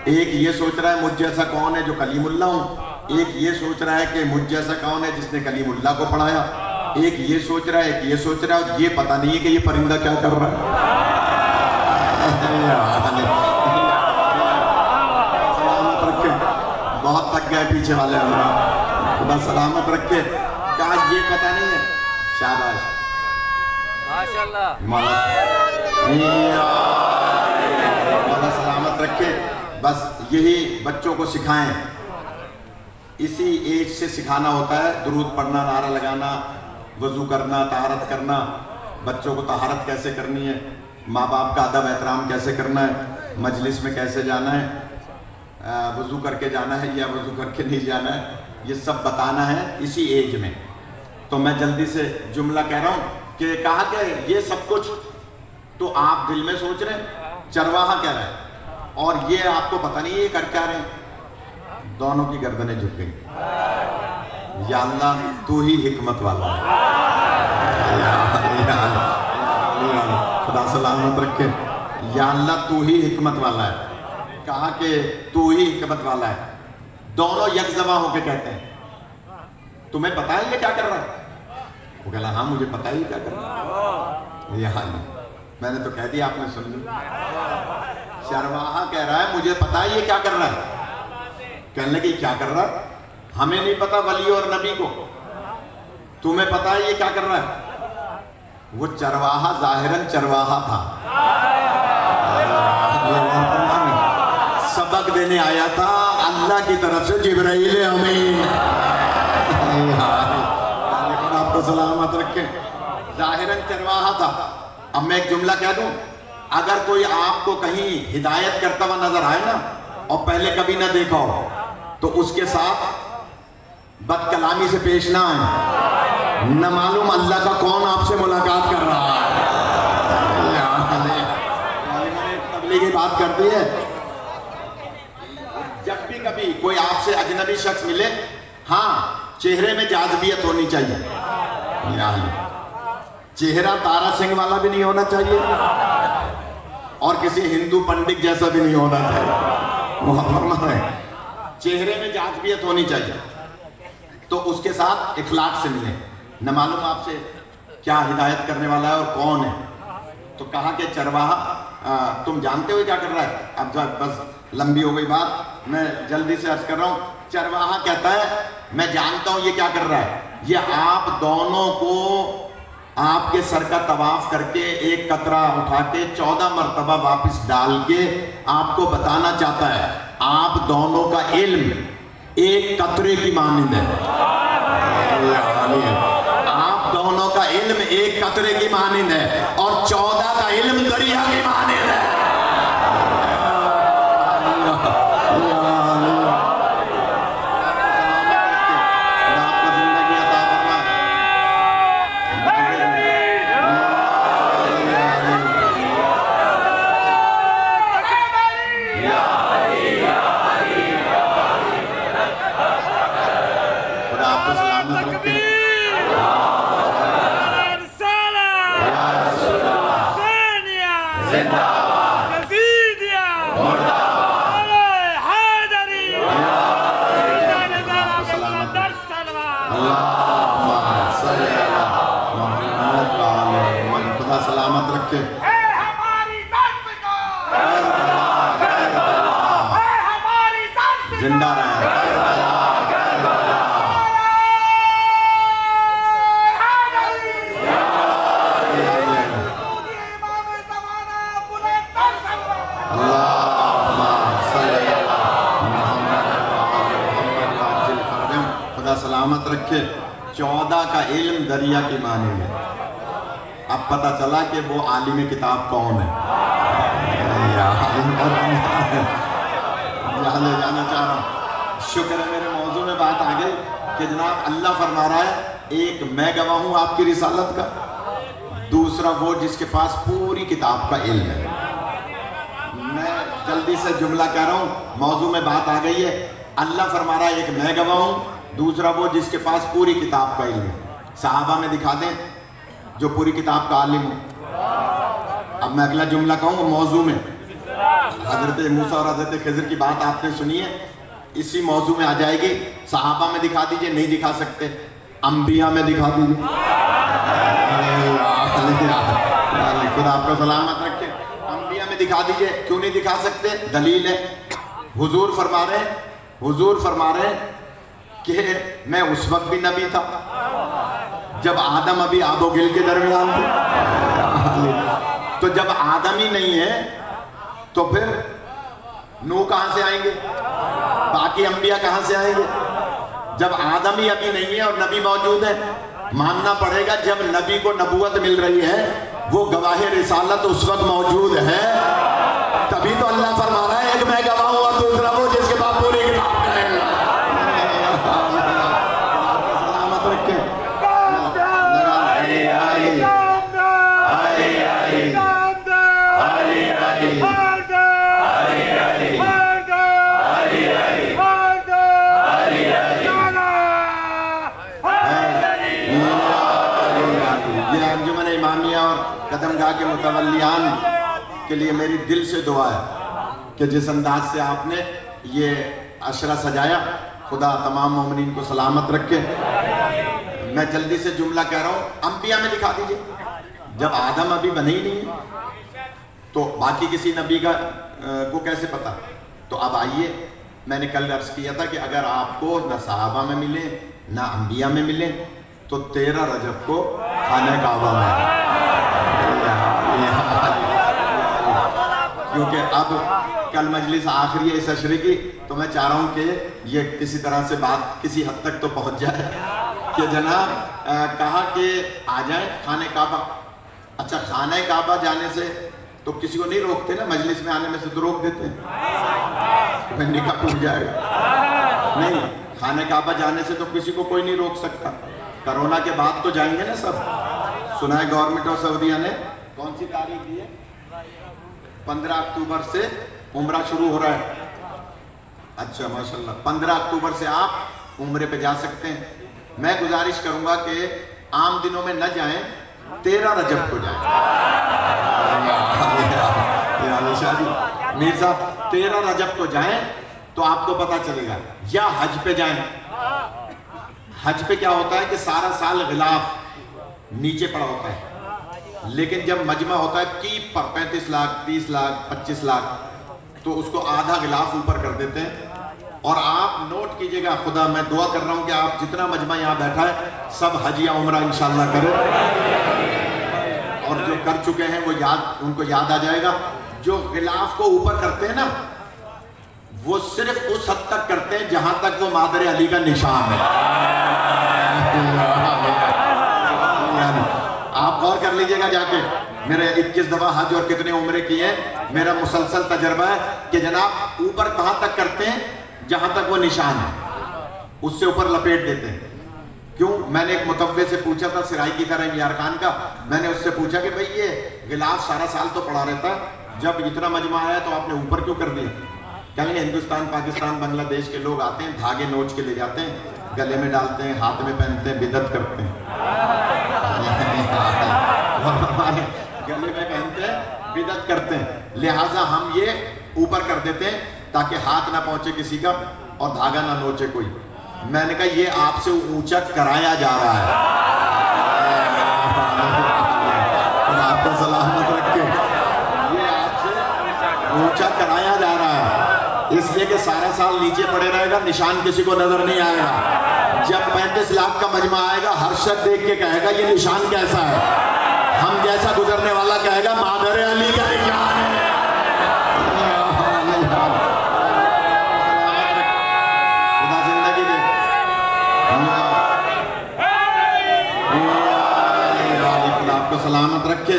Speaker 1: ایک یہ سوچ رہا ہے مجھ جیسا کون ہے جو کلیم اللہ ہوں، ایک یہ سوچ رہا ہے کہ مجھ جیسا کون ہے جس نے کلیم اللہ کو پڑھایا، ایک یہ سوچ رہا ہے ایک یہ سوچ رہا ہے، اور یہ پتہ نہیں ہے کہ یہ پرندہ کیا کر رہا ہے. سلامت رکھے، بہت تھک گئے پیچھے والے حضرات، خدا سلامت رکھے. کہا یہ پتہ نہیں ہے. شاباش ماشاءاللہ، خدا سلامت رکھے. بس یہی بچوں کو سکھائیں، اسی ایج سے سکھانا ہوتا ہے. درود پڑھنا، نعرہ لگانا، وضو کرنا، طہارت کرنا، بچوں کو طہارت کیسے کرنی ہے، ماں باپ کا ادب احترام کیسے کرنا ہے، مجلس میں کیسے جانا ہے، وضو کر کے جانا ہے یا وضو کر کے نہیں جانا ہے، یہ سب بتانا ہے اسی ایج میں. تو میں جلدی سے جملہ کہہ رہا ہوں کہ کہا کہ یہ سب کچھ تو آپ دل میں سوچ رہے ہیں، چرواہا کہہ رہا ہے، اور یہ آپ کو پتہ نہیں یہ کر کیا رہے ہیں. دونوں کی گردنیں جھک گئیں. یا اللہ تو ہی حکمت والا ہے، خدا سلامت رکھے. یا اللہ تو ہی حکمت والا ہے. کہا کہ تو ہی حکمت والا ہے. دونوں یک زباں ہو کے کہتے ہیں تمہیں پتہ ہے یہ کیا کر رہا ہے؟ وہ کہا ہاں مجھے پتہ ہی کیا کر رہا ہے. یہ حال میں نے تو کہہ دیا آپ نے سن لیا. چرواہا کہہ رہا ہے مجھے پتہ ہے یہ کیا کر رہا ہے. کہنے لگے کیا کر رہا ہے؟ ہمیں نہیں پتا ولی اور نبی کو، تمہیں پتا ہے یہ کیا کر رہا ہے؟ وہ چرواہا ظاہراً چرواہا تھا، سبق دینے آیا تھا اللہ کی طرف سے جبرائیل امین. آپ کو سلامت رکھیں. ظاہراً چرواہا تھا. اب میں ایک جملہ کہہ دوں، اگر کوئی آپ کو کہیں ہدایت کرتا ہوا نظر آئے نا اور پہلے کبھی نہ دیکھا ہو تو اس کے ساتھ بد کلامی سے پیش نہ آئیں. نہ معلوم اللہ کا کون آپ سے ملاقات کر رہا ہے. تبلیغی بات کرتی ہے. جب بھی کبھی کوئی آپ سے اجنبی شخص ملے، ہاں چہرے میں جاذبیت ہونی چاہیے. چہرہ تارا سنگھ والا بھی نہیں ہونا چاہیے اور کسی ہندو پنڈت جیسا بھی نہیں ہونا چاہیے. وہ فرما رہے ہیں چہرے میں جاذبیت ہونی چاہیے، تو اس کے ساتھ اخلاق سے ملیں. نہ معلوم آپ سے کیا ہدایت کرنے والا ہے اور کون ہے. تو کہا کہ چرواہا تم جانتے ہو کیا کر رہا ہے؟ اب بس لمبی ہو گئی بات، میں جلدی سے عرض کر رہا ہوں. چرواہا کہتا ہے میں جانتا ہوں یہ کیا کر رہا ہے. یہ آپ دونوں کو آپ کے سر کا طواف کر کے ایک قطرہ اٹھا کے 14 مرتبہ واپس ڈال کے آپ کو بتانا چاہتا ہے آپ دونوں کا علم ایک قطرے کی مانند ہے. آپ دونوں کا علم ایک قطرے کی مانند ہے اور 14 کا علم دریا کی مانند ہے. زندہ رہے. خدا سلامت رکھے. 14 کا علم دریا کی مانند ہے. اب پتہ چلا کہ وہ عالم کتاب کون ہے. لے جانا چاہ رہا ہوں. شکر ہے میرے موضوع میں بات آ گئی کہ جناب اللہ فرما رہا ہے ایک میں گواہ ہوں آپ کی رسالت کا، دوسرا وہ جس کے پاس پوری کتاب کا علم ہے. میں جلدی سے جملہ کہہ رہا ہوں، موضوع میں بات آ گئی ہے. اللہ فرما رہا ہے ایک میں گواہ ہوں، دوسرا وہ جس کے پاس پوری کتاب کا علم ہے. صحابہ میں دکھا دیں جو پوری کتاب کا عالم ہو. اب میں اگلا جملہ کہوں گا موضوع میں. حضرت موسیٰ اور حضرت خضر کی بات آپ نے سنی ہے، اسی موضوع میں آ جائے گی. صحابہ میں دکھا دیجئے، نہیں دکھا سکتے. انبیاء میں دکھا دیجئے. خدا آپ کو سلامت رکھے. انبیاء میں دکھا دیجئے. کیوں نہیں دکھا سکتے؟ دلیل ہے. حضور فرما رہے ہیں کہ میں اس وقت بھی نبی تھا جب آدم ابھی آب و گل کے درمیان تھے. تو جب آدم ہی نہیں ہے تو پھر نوح کہاں سے آئیں گے؟ باقی انبیاء کہاں سے آئیں گے؟ جب آدم ہی ابھی نہیں ہے اور نبی موجود ہے، ماننا پڑے گا جب نبی کو نبوت مل رہی ہے وہ گواہ رسالت اس وقت موجود ہے. تبھی تو اللہ فرما رہا ہے ایک میں گواہ ہوں اور دوسرا وہ جس کے بعد پوری کتاب کا ہے. سلامت رکھے. قدم گاہ کے متولیان کے لیے میری دل سے دعا ہے کہ جس انداز سے آپ نے یہ عشرہ سجایا، خدا تمام مومنین کو سلامت رکھے. میں جلدی سے جملہ کہہ رہا ہوں. انبیاء میں دکھا دیجئے. جب آدم ابھی بنے ہی نہیں تو باقی کسی نبی کو کیسے پتا؟ تو اب آئیے، میں نے کل عرض کیا تھا کہ اگر آپ کو نہ صحابہ میں ملے نہ انبیاء میں ملے تو 13 رجب کو خانہ کعبہ میں، کیونکہ اب کل مجلس آخری ہے اس عشرے کی، تو میں چاہ رہا ہوں کہ یہ کسی طرح سے بات کسی حد تک تو پہنچ جائے کہ جناب کہا کہ آ جائیں خانہ کعبہ. اچھا، خانہ کعبہ جانے سے تو کسی کو نہیں روکتے نا، مجلس میں آنے میں سے تو روک دیتے ہیں، نکاح ٹوٹ جائے گا. نہیں، خانہ کعبہ جانے سے تو کسی کو کوئی نہیں روک سکتا. کرونا کے بعد تو جائیں گے نا سب. سنا ہے گورنمنٹ آف سعودیہ نے کون سی تاریخ دی ہے؟ 15 اکتوبر سے عمرہ شروع ہو رہا ہے. اچھا ماشاءاللہ، 15 اکتوبر سے آپ عمرے پہ جا سکتے ہیں. میں گزارش کروں گا کہ عام دنوں میں نہ جائیں، 13 رجب کو جائیں. میر صاحب 13 رجب کو جائیں تو آپ کو پتا چلے گا. یا حج پہ جائیں. حج پہ کیا ہوتا ہے کہ سارا سال غلاف نیچے پڑا ہوتا ہے، لیکن جب مجمع ہوتا ہے کیپ پر 35 لاکھ 30 لاکھ 25 لاکھ تو اس کو آدھا غلاف اوپر کر دیتے ہیں. اور آپ نوٹ کیجئے گا، خدا میں دعا کر رہا ہوں کہ آپ جتنا مجمع یہاں بیٹھا ہے سب حج یا عمرہ انشاءاللہ کرے، اور جو کر چکے ہیں وہ ان کو یاد آ جائے گا. جو غلاف کو اوپر کرتے ہیں نا وہ صرف اس حد تک کرتے ہیں جہاں تک وہ مادر علی کا نشان ہے. آپ غور کر لیجئے گا جا کے. میرے 21 دفعہ حج اور کتنے عمرے کیے ہیں، میرا مسلسل تجربہ ہے کہ جناب اوپر کہاں تک کرتے ہیں جہاں تک وہ نشان ہے، اس سے اوپر لپیٹ دیتے ہیں. کیوں؟ میں نے ایک متوع سے پوچھا تھا، سرائی کی طرح یار خان کا، میں نے اس سے پوچھا کہ بھئی یہ غلاف سارا سال تو پڑا رہتا ہے، جب اتنا مجمع آیا تو آپ نے اوپر کیوں کر دیا؟ کہیں گے ہندوستان پاکستان بنگلہ دیش کے لوگ آتے ہیں، دھاگے نوچ کے لے جاتے ہیں، گلے میں ڈالتے ہیں، ہاتھ میں پہنتے ہیں، بدعت کرتے ہیں. گلے میں پہنتے ہیں، بدعت کرتے ہیں. لہٰذا ہم یہ اوپر کر دیتے ہیں تاکہ ہاتھ نہ پہنچے کسی کا اور دھاگا نہ نوچے کوئی. میں نے کہا یہ آپ سے اونچا کرایا جا رہا ہے. آپ کو سلامت رکھے. یہ آپ سے اونچا کرایا جا رہا ہے، اس لیے کہ سارا سال نیچے پڑے رہے گا، نشان کسی کو نظر نہیں آئے گا. جب 35 لاکھ کا مجمع آئے گا ہر شخص دیکھ کے کہے گا یہ نشان کیسا ہے. ہم جیسا گزرنے والا کہے گا مادر علی کا نشان ہے. خدا زندگی دے. خدا آپ کو سلامت رکھے.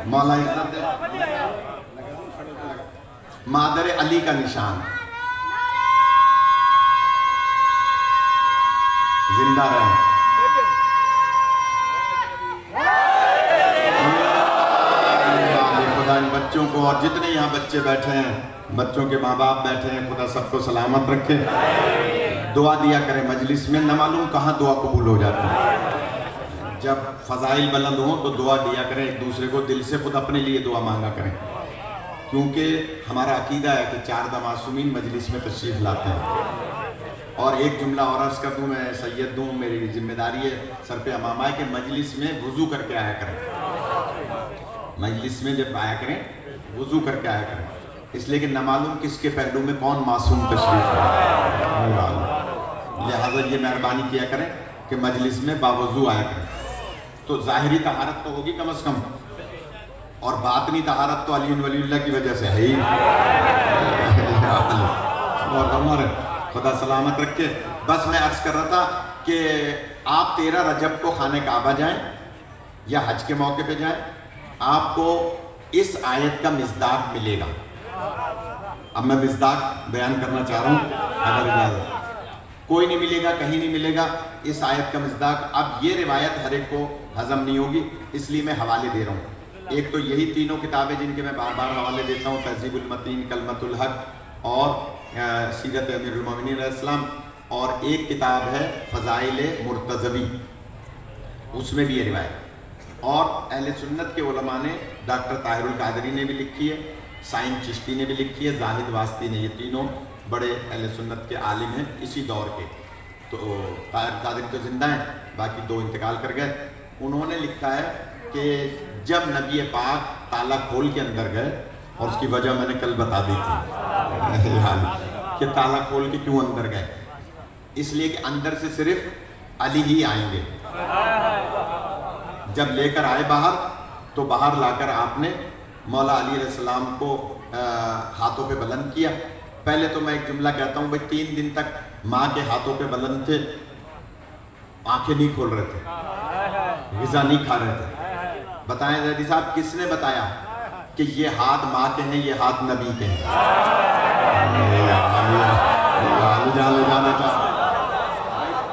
Speaker 1: مولا عزت دے. مادر علی کا نشان زندہ رہے. خدا ان بچوں کو اور جتنے یہاں بچے بیٹھے ہیں، بچوں کے ماں باپ بیٹھے ہیں، خدا سب کو سلامت رکھے. دعا دیا کریں مجلس میں، نہ معلوم کہاں دعا قبول ہو جاتی ہے. جب فضائل بلند ہوں تو دعا دیا کریں ایک دوسرے کو، دل سے خود اپنے لیے دعا مانگا کریں، کیونکہ ہمارا عقیدہ ہے کہ 4 معصومین مجلس میں تشریف لاتے ہیں. اور ایک جملہ اور عرض کر دوں، میں سید دوں، میری ذمہ داری ہے سر پہ امامہ ہے کہ مجلس میں وضو کر کے آیا کریں. مجلس میں جب آیا کریں وضو کر کے آیا کریں، اس لیے کہ نہ معلوم کس کے پہلو میں کون معصوم تشریف ہے. لہٰذا یہ مہربانی کیا کریں کہ مجلس میں باوضو آیا کریں. تو ظاہری طہارت تو ہوگی کم از کم، اور باطنی طہارت تو علی ولی اللہ کی وجہ سے ہے ہی. اور ہمارے خدا سلامت رکھے. بس میں عرض کر رہا تھا کہ آپ 13 رجب کو خانہ کعبہ جائیں یا حج کے موقع پہ جائیں، آپ کو اس آیت کا مصداق ملے گا. اب میں مصداق بیان کرنا چاہ رہا ہوں، اگر اجازت. کوئی نہیں ملے گا، کہیں نہیں ملے گا اس آیت کا مصداق. اب یہ روایت ہر ایک کو ہضم نہیں ہوگی، اس لیے میں حوالے دے رہا ہوں. ایک تو یہی تینوں کتابیں جن کے میں بار بار حوالے دیتا ہوں، تہذیب المتین، کلمۃ الحق اور سیرت امیر المومنین علیہ السلام، اور ایک کتاب ہے فضائل مرتضوی، اس میں بھی یہ روایت. اور اہل سنت کے علماء نے ڈاکٹر طاہر القادری نے بھی لکھی ہے، سائن چشتی نے بھی لکھی ہے، زاہد واسطی نے. یہ تینوں بڑے اہل سنت کے عالم ہیں اسی دور کے. تو طاہر القادری تو زندہ ہیں، باقی 2 انتقال کر گئے. انہوں نے لکھا ہے کہ جب نبی پاک تالا کھول کے اندر گئے، اور اس کی وجہ میں نے کل بتا دی تھی کہ تالا کھول کے کیوں اندر گئے، اس لیے کہ اندر سے صرف علی ہی آئیں گے. جب لے کر آئے باہر تو باہر لا کر آپ نے مولا علی علیہ السلام کو ہاتھوں پہ بلند کیا. پہلے تو میں ایک جملہ کہتا ہوں بھائی 3 دن تک ماں کے ہاتھوں پہ بلند تھے، آنکھیں نہیں کھول رہے تھے، غذا نہیں کھا رہے تھے. بتائیں زیدی صاحب کس نے بتایا کہ یہ ہاتھ ماں کے ہیں، یہ ہاتھ نبی کے ہیں؟ جانا چاہتا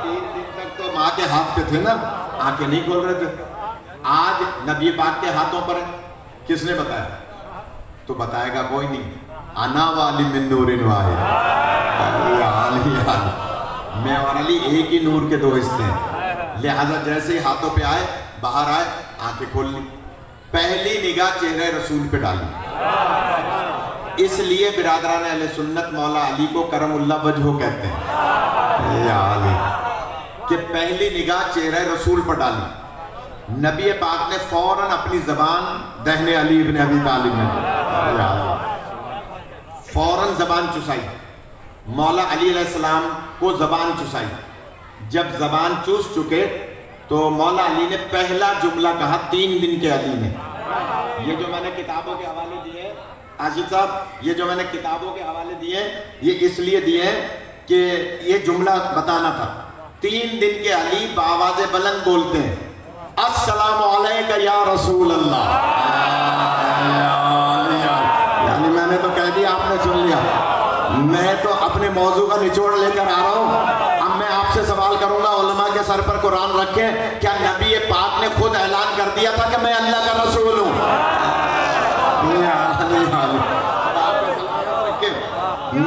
Speaker 1: 3 دن تک تو ماں کے ہاتھ پہ تھے نا، آنکھیں نہیں کھول رہے تھے. آج نبی پاک کے ہاتھوں پر کس نے بتایا؟ تو بتائے گا کوئی نہیں. انا والی من نور واحد، میں اور علی ایک ہی نور کے 2 حصے ہیں. لہذا جیسے ہی ہاتھوں پہ آئے، باہر آئے، آنکھیں کھول لی. پہلی نگاہ چہرے رسول پہ ڈالی. اس لیے برادران اہل سنت مولا علی کو کرم اللہ وجہہ کہتے ہیں یا علی، کہ پہلی نگاہ چہرہ رسول پر ڈالی، نبی پاک نے فوراً اپنی زبان دہنے علی ابن ابی طالب میں فوراً زبان چسائی، مولا علی علیہ السلام کو زبان چسائی۔ جب زبان چوس چکے تو مولا علی نے پہلا جملہ کہا 3 دن کے علی نے۔ یہ جو میں نے کتابوں کے حوالے دیے عاشق صاحب، یہ جو میں نے کتابوں کے حوالے دیے یہ اس لیے دیے کہ یہ جملہ بتانا تھا۔ 3 دن کے علی بآواز بلند بولتے ہیں السلام علیکہ یا رسول اللہ، یعنی میں نے تو کہہ دیا، آپ نے سن لیا۔ میں تو اپنے موضوع کا نچوڑ لے کر آ رہا ہوں۔ اب میں آپ سے سوال کروں گا، علماء کے سر پر قرآن رکھیں، کیا نبی پاک نے خود اعلان کر دیا تھا کہ میں اللہ کا رسول ہوں؟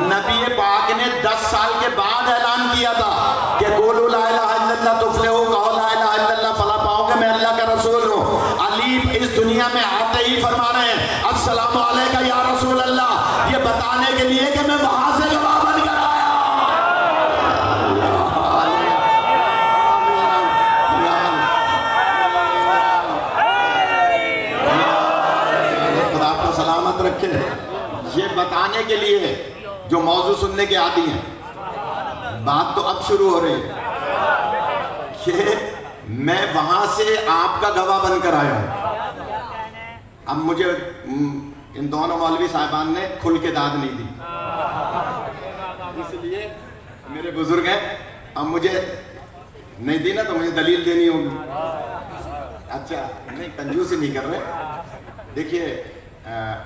Speaker 1: نبی پاک نے 10 سال کے بعد اعلان کیا تھا کہ قولوا لا الہ الا اللہ تفلحوا، کہو لا الہ الا اللہ فلاح پاؤ گے، میں اللہ کا رسول ہوں۔ علی اس دنیا میں آتے ہی فرما رہے ہیں السلام علیکہ یا رسول اللہ، یہ بتانے کے لیے کہ میں وہاں سے گواہ بن کر آیا۔ خدا آپ کو سلامت رکھے۔ یہ بتانے کے لیے جو موضوع سننے کے عادی ہیں، بات تو اب شروع ہو رہی ہے کہ میں وہاں سے آپ کا گواہ بن کر آیا ہوں۔ اب مجھے ان دونوں مولوی صاحبان نے کھل کے داد نہیں دی، اس لیے میرے بزرگ ہیں، اب مجھے نہیں دی نا تو مجھے دلیل دینی ہوگی۔ اچھا نہیں، کنجوسی نہیں کر رہے۔ دیکھیے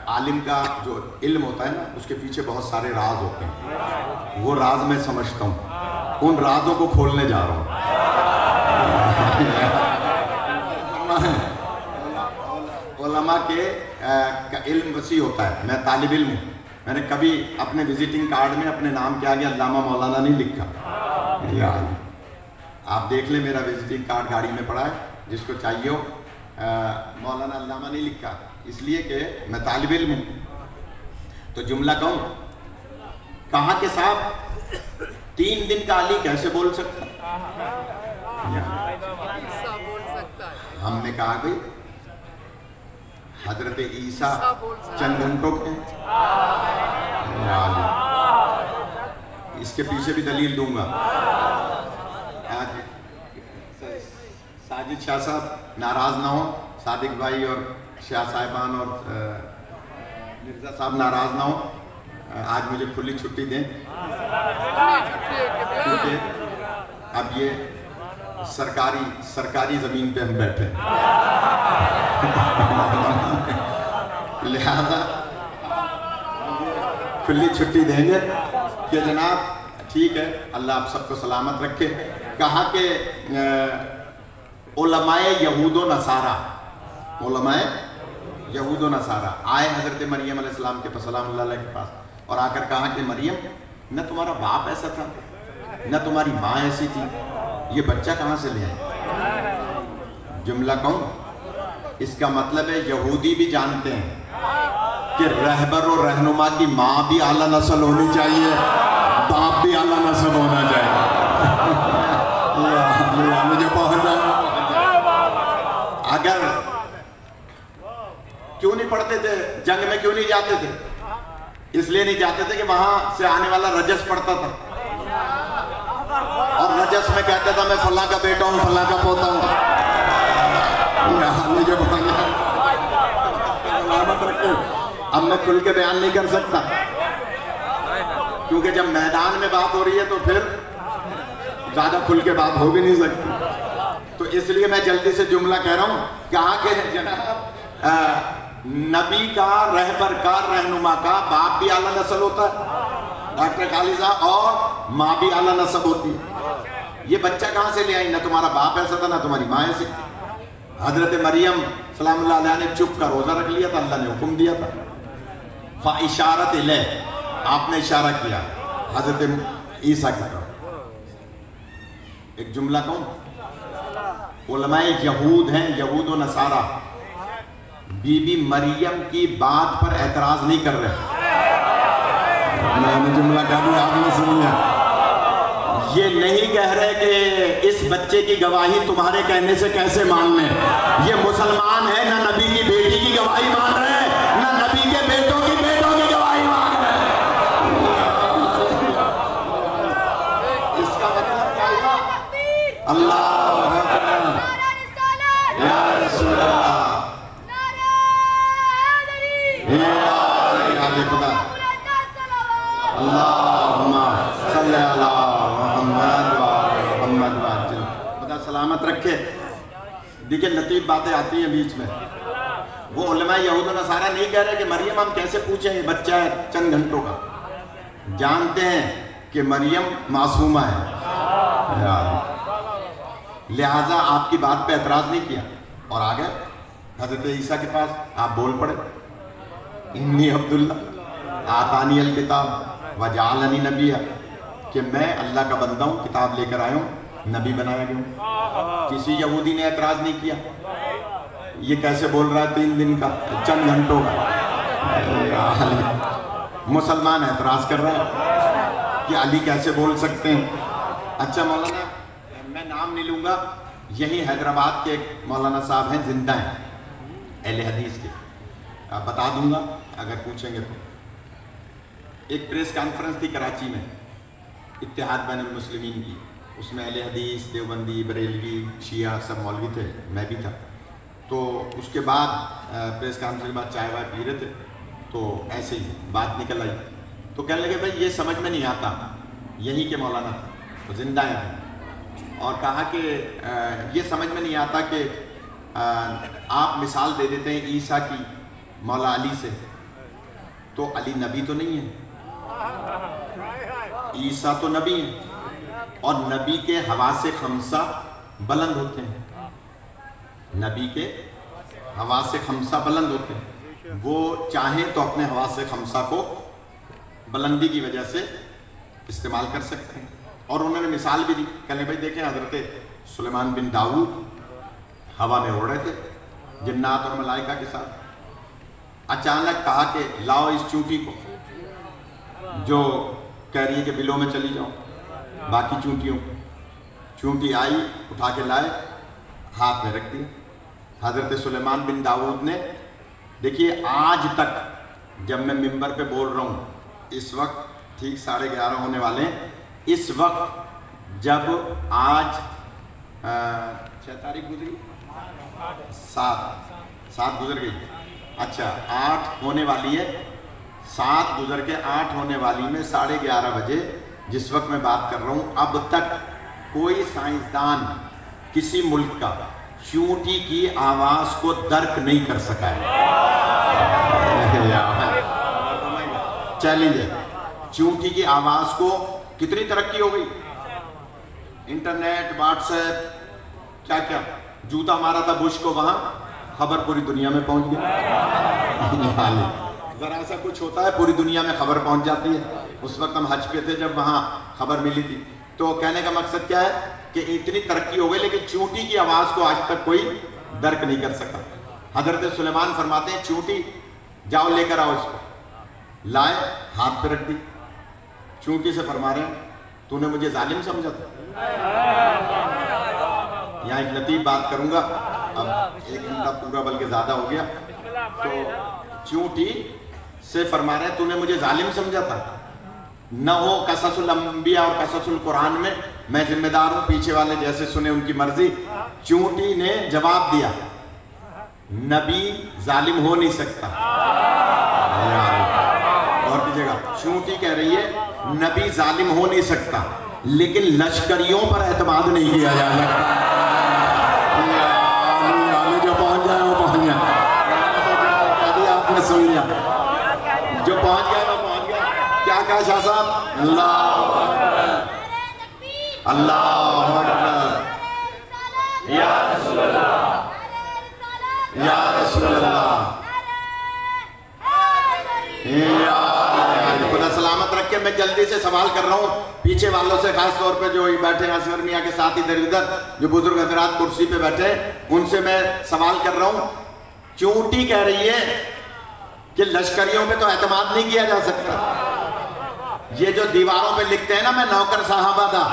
Speaker 1: عالم کا جو علم ہوتا ہے نا، اس کے پیچھے بہت سارے راز ہوتے ہیں، وہ راز میں سمجھتا ہوں، ان رازوں کو کھولنے جا رہا ہوں۔ علماء کے کا علم وسیع ہوتا ہے، میں طالب علم ہوں، میں نے کبھی اپنے وزٹنگ کارڈ میں اپنے نام کے آگے علامہ مولانا نہیں لکھا۔ آپ دیکھ لیں میرا وزٹنگ کارڈ گاڑی میں پڑا ہے، جس کو چاہیے ہو، مولانا علامہ نہیں لکھا، اس لیے کہ میں طالب علم ہوں۔ تو جملہ کہوں، کہا کہ صاحب 3 دن کا علی کیسے بول سکتا؟ ہم نے کہا کہ حضرت عیسیٰ چند گھنٹوں کے اس کے پیچھے بھی دلیل دوں گا۔ ساجد شاہ صاحب ناراض نہ ہو، صادق بھائی اور شاہ صاحبان اور مرزا صاحب ناراض نہ ہو، آج مجھے کھلی چھٹی دیں، کیونکہ اب یہ سرکاری زمین پہ ہم بیٹھے ہیں، لہذا کھلی چھٹی دیں گے کہ جناب ٹھیک ہے، اللہ آپ سب کو سلامت رکھے۔ کہا کہ علماء یہود و نصارہ، علماء یہود و نصارہ آئے حضرت مریم علیہ السلام کے پاس، سلام اللہ علیہ کے پاس، اور آ کر کہا کہ مریم، نہ تمہارا باپ ایسا تھا نہ تمہاری ماں ایسی تھی، یہ بچہ کہاں سے لے آئے؟ جملہ کہوں، اس کا مطلب ہے یہودی بھی جانتے ہیں کہ رہبر و رہنما کی ماں بھی اعلیٰ نسل ہونی چاہیے، باپ بھی اعلیٰ نسل ہونا چاہیے۔ مجھے پہنچ جائے، اگر کیوں نہیں پڑھتے تھے جنگ میں، کیوں نہیں جاتے تھے؟ اس لیے نہیں جاتے تھے کہ وہاں سے آنے والا رجس پڑھتا تھا، اور رجس میں کہتا تھا میں فلاں کا بیٹا ہوں، فلاں کا پوتا ہوں۔ اب میں کھل کے بیان نہیں کر سکتا، کیونکہ جب میدان میں بات ہو رہی ہے تو پھر زیادہ کھل کے بات ہو بھی نہیں سکتی، تو اس لیے میں جلدی سے جملہ کہہ رہا ہوں۔ کہا کہ جناب نبی کا، رہبر کا، رہنما کا باپ بھی اعلیٰ نسل ہوتا ہے ڈاکٹر خالد صاحب، اور ماں بھی اعلیٰ نسب ہوتی ہے۔ یہ بچہ کہاں سے لے آئی؟ نہ تمہارا باپ ایسا تھا نہ تمہاری ماں ایسی تھی۔ حضرت مریم سلام اللہ علیہ نے چپ کا روزہ رکھ لیا تھا، اللہ نے حکم دیا تھا، فَإِشَارَتِ إِلَيْهِ، آپ نے اشارہ کیا حضرت عیسیٰ کی طرف۔ ایک جملہ کہوں، علماء یہود ہیں، یہود و نصارہ، بی بی مریم کی بات پر اعتراض نہیں کر رہے، میں نے جملہ کہہ دیا، آپ نے سن لیا۔ یہ نہیں کہہ رہے کہ اس بچے کی گواہی تمہارے کہنے سے کیسے مان لیں۔ یہ مسلمان ہے، نہ نبی کی بیٹی کی گواہی مان رہے ہیں، نہ نبی کے بیٹوں کی گواہی مان رہے ہیں۔ اس کا مطلب کیا ہوا؟ اللہ اکبر، یا رسول اللہ، یا علی خدا، اللہم صلی اللہ محمد محمد۔ خدا سلامت رکھے۔ دیکھیں لطیف باتیں آتی ہیں بیچ میں۔ وہ علماء یہود و نصارہ نہیں کہہ رہے کہ مریم ہم کیسے پوچھیں، یہ بچہ ہے چند گھنٹوں کا، جانتے ہیں کہ مریم معصومہ ہے، لہٰذا آپ کی بات پہ اعتراض نہیں کیا اور آ گئے حضرت عیسیٰ کے پاس۔ آپ بول پڑے، انی عبداللہ آتانی الکتاب وجعلنی نبیہ، کہ میں اللہ کا بندہ ہوں، کتاب لے کر آیا ہوں، نبی بنایا گیا ہوں۔ کسی یہودی نے اعتراض نہیں کیا، یہ کیسے بول رہا ہے 3 دن کا، چند گھنٹوں کا۔ مسلمان اعتراض کر رہا ہے کہ علی کیسے بول سکتے ہیں۔ اچھا مولانا، میں نام نہیں لوں گا، یہی حیدرآباد کے ایک مولانا صاحب ہیں، زندہ ہیں، اہل حدیث کے، بتا دوں گا اگر پوچھیں گے تو۔ ایک پریس کانفرنس تھی کراچی میں، اتحاد بین المسلمین کی، اس میں اہل حدیث، دیوبندی، بریلوی، شیعہ سب مولوی تھے، میں بھی تھا۔ تو اس کے بعد پریس کانفرنس کے بعد چائے وائے پی رہے تھے، تو ایسے ہی بات نکل آئی، تو کہنے لگے بھائی یہ سمجھ میں نہیں آتا، یہی کہ مولانا تو زندہ ہیں، اور کہا کہ یہ سمجھ میں نہیں آتا کہ آپ مثال دے دیتے ہیں عیسیٰ کی مولا علی سے، تو علی نبی تو نہیں ہے، عیسیٰ تو نبی ہے، اور نبی کے حواس خمسہ بلند ہوتے ہیں، نبی کے حواس خمسہ بلند ہوتے ہیں، وہ چاہیں تو اپنے حواس خمسہ کو بلندی کی وجہ سے استعمال کر سکتے ہیں۔ اور انہوں نے مثال بھی دی، کہنے بھائی دیکھیں حضرت سلیمان بن داؤد ہوا میں اڑ رہے تھے جنات اور ملائکہ کے ساتھ، اچانک کہا کہ لاؤ اس چونٹی کو، جو کہہ رہی ہے کہ بلوں میں چلی جاؤ، باقی چونٹیوں، چونٹی آئی، اٹھا کے لائے، ہاتھ میں رکھ دیا۔ حضرت سلیمان بن داؤد نے، دیکھیے آج تک جب میں ممبر پہ بول رہا ہوں، اس وقت ٹھیک 11:30 ہونے والے ہیں، اس وقت جب آج 6 تاریخ گزری، 7 گزر گئی، اچھا 8 ہونے والی ہے، 7 گزر کے 8 ہونے والی میں 11:30 بجے جس وقت میں بات کر رہا ہوں، اب تک کوئی سائنسدان کسی ملک کا چونٹی کی آواز کو درک نہیں کر سکا ہے۔ چیلنج ہے، چونٹی کی آواز کو کتنی ترقی ہو گئی، انٹرنیٹ، واٹس ایپ، کیا کیا، جوتا مارا تھا بش کو، وہاں خبر پوری دنیا میں پہنچ گئی۔ ذرا سا کچھ ہوتا ہے پوری دنیا میں خبر پہنچ جاتی ہے۔ اس وقت ہم حج پہ تھے جب وہاں خبر ملی تھی، تو کہنے کا مقصد کیا ہے کہ اتنی ترقی ہو گئی لیکن چونٹی کی آواز کو آج تک کوئی درک نہیں کر سکا۔ حضرت سلیمان فرماتے ہیں چونٹی جاؤ لے کر آؤ، اس کو لائے، ہاتھ پہ رکھ دی، چونٹی سے فرما رہے ہیں تو نے مجھے ظالم سمجھا تھا۔ یہاں ایک لطیف بات کروں گا، اب 1 گھنٹہ پورا بلکہ زیادہ ہو گیا، تو چونٹی سے فرما رہے ہیں تو نے مجھے ظالم سمجھا تھا، نہ ہو قصص الانبیاء اور قصص القرآن میں ذمہ دار ہوں، پیچھے والے جیسے سنے ان کی مرضی۔ چونٹی نے جواب دیا نبی ظالم ہو نہیں سکتا، اور کی جگہ چونٹی کہہ رہی ہے نبی ظالم ہو نہیں سکتا، لیکن لشکریوں پر اعتماد نہیں کیا جا سکتا۔ جو پہنچ جائے وہ پہنچ جائے، ابھی آپ نے سن لیا، جو پہنچ گیا وہ پہنچ گیا۔ کیا کہا شاہ صاحب؟ اللہ اللہ اکبر، یا رسول اللہ، یا رسول اللہ، خدا سلامت رکھ کے۔ میں جلدی سے سوال کر رہا ہوں پیچھے والوں سے، خاص طور پہ جو بیٹھے ہیں اصغر میاں کے ساتھ ادھر ادھر جو بزرگ حضرات کرسی پہ بیٹھے ہیں، ان سے میں سوال کر رہا ہوں۔ چونٹی کہہ رہی ہے کہ لشکریوں پہ تو اعتماد نہیں کیا جا سکتا، یہ جو دیواروں پہ لکھتے ہیں نا میں نوکر صحابہ دا،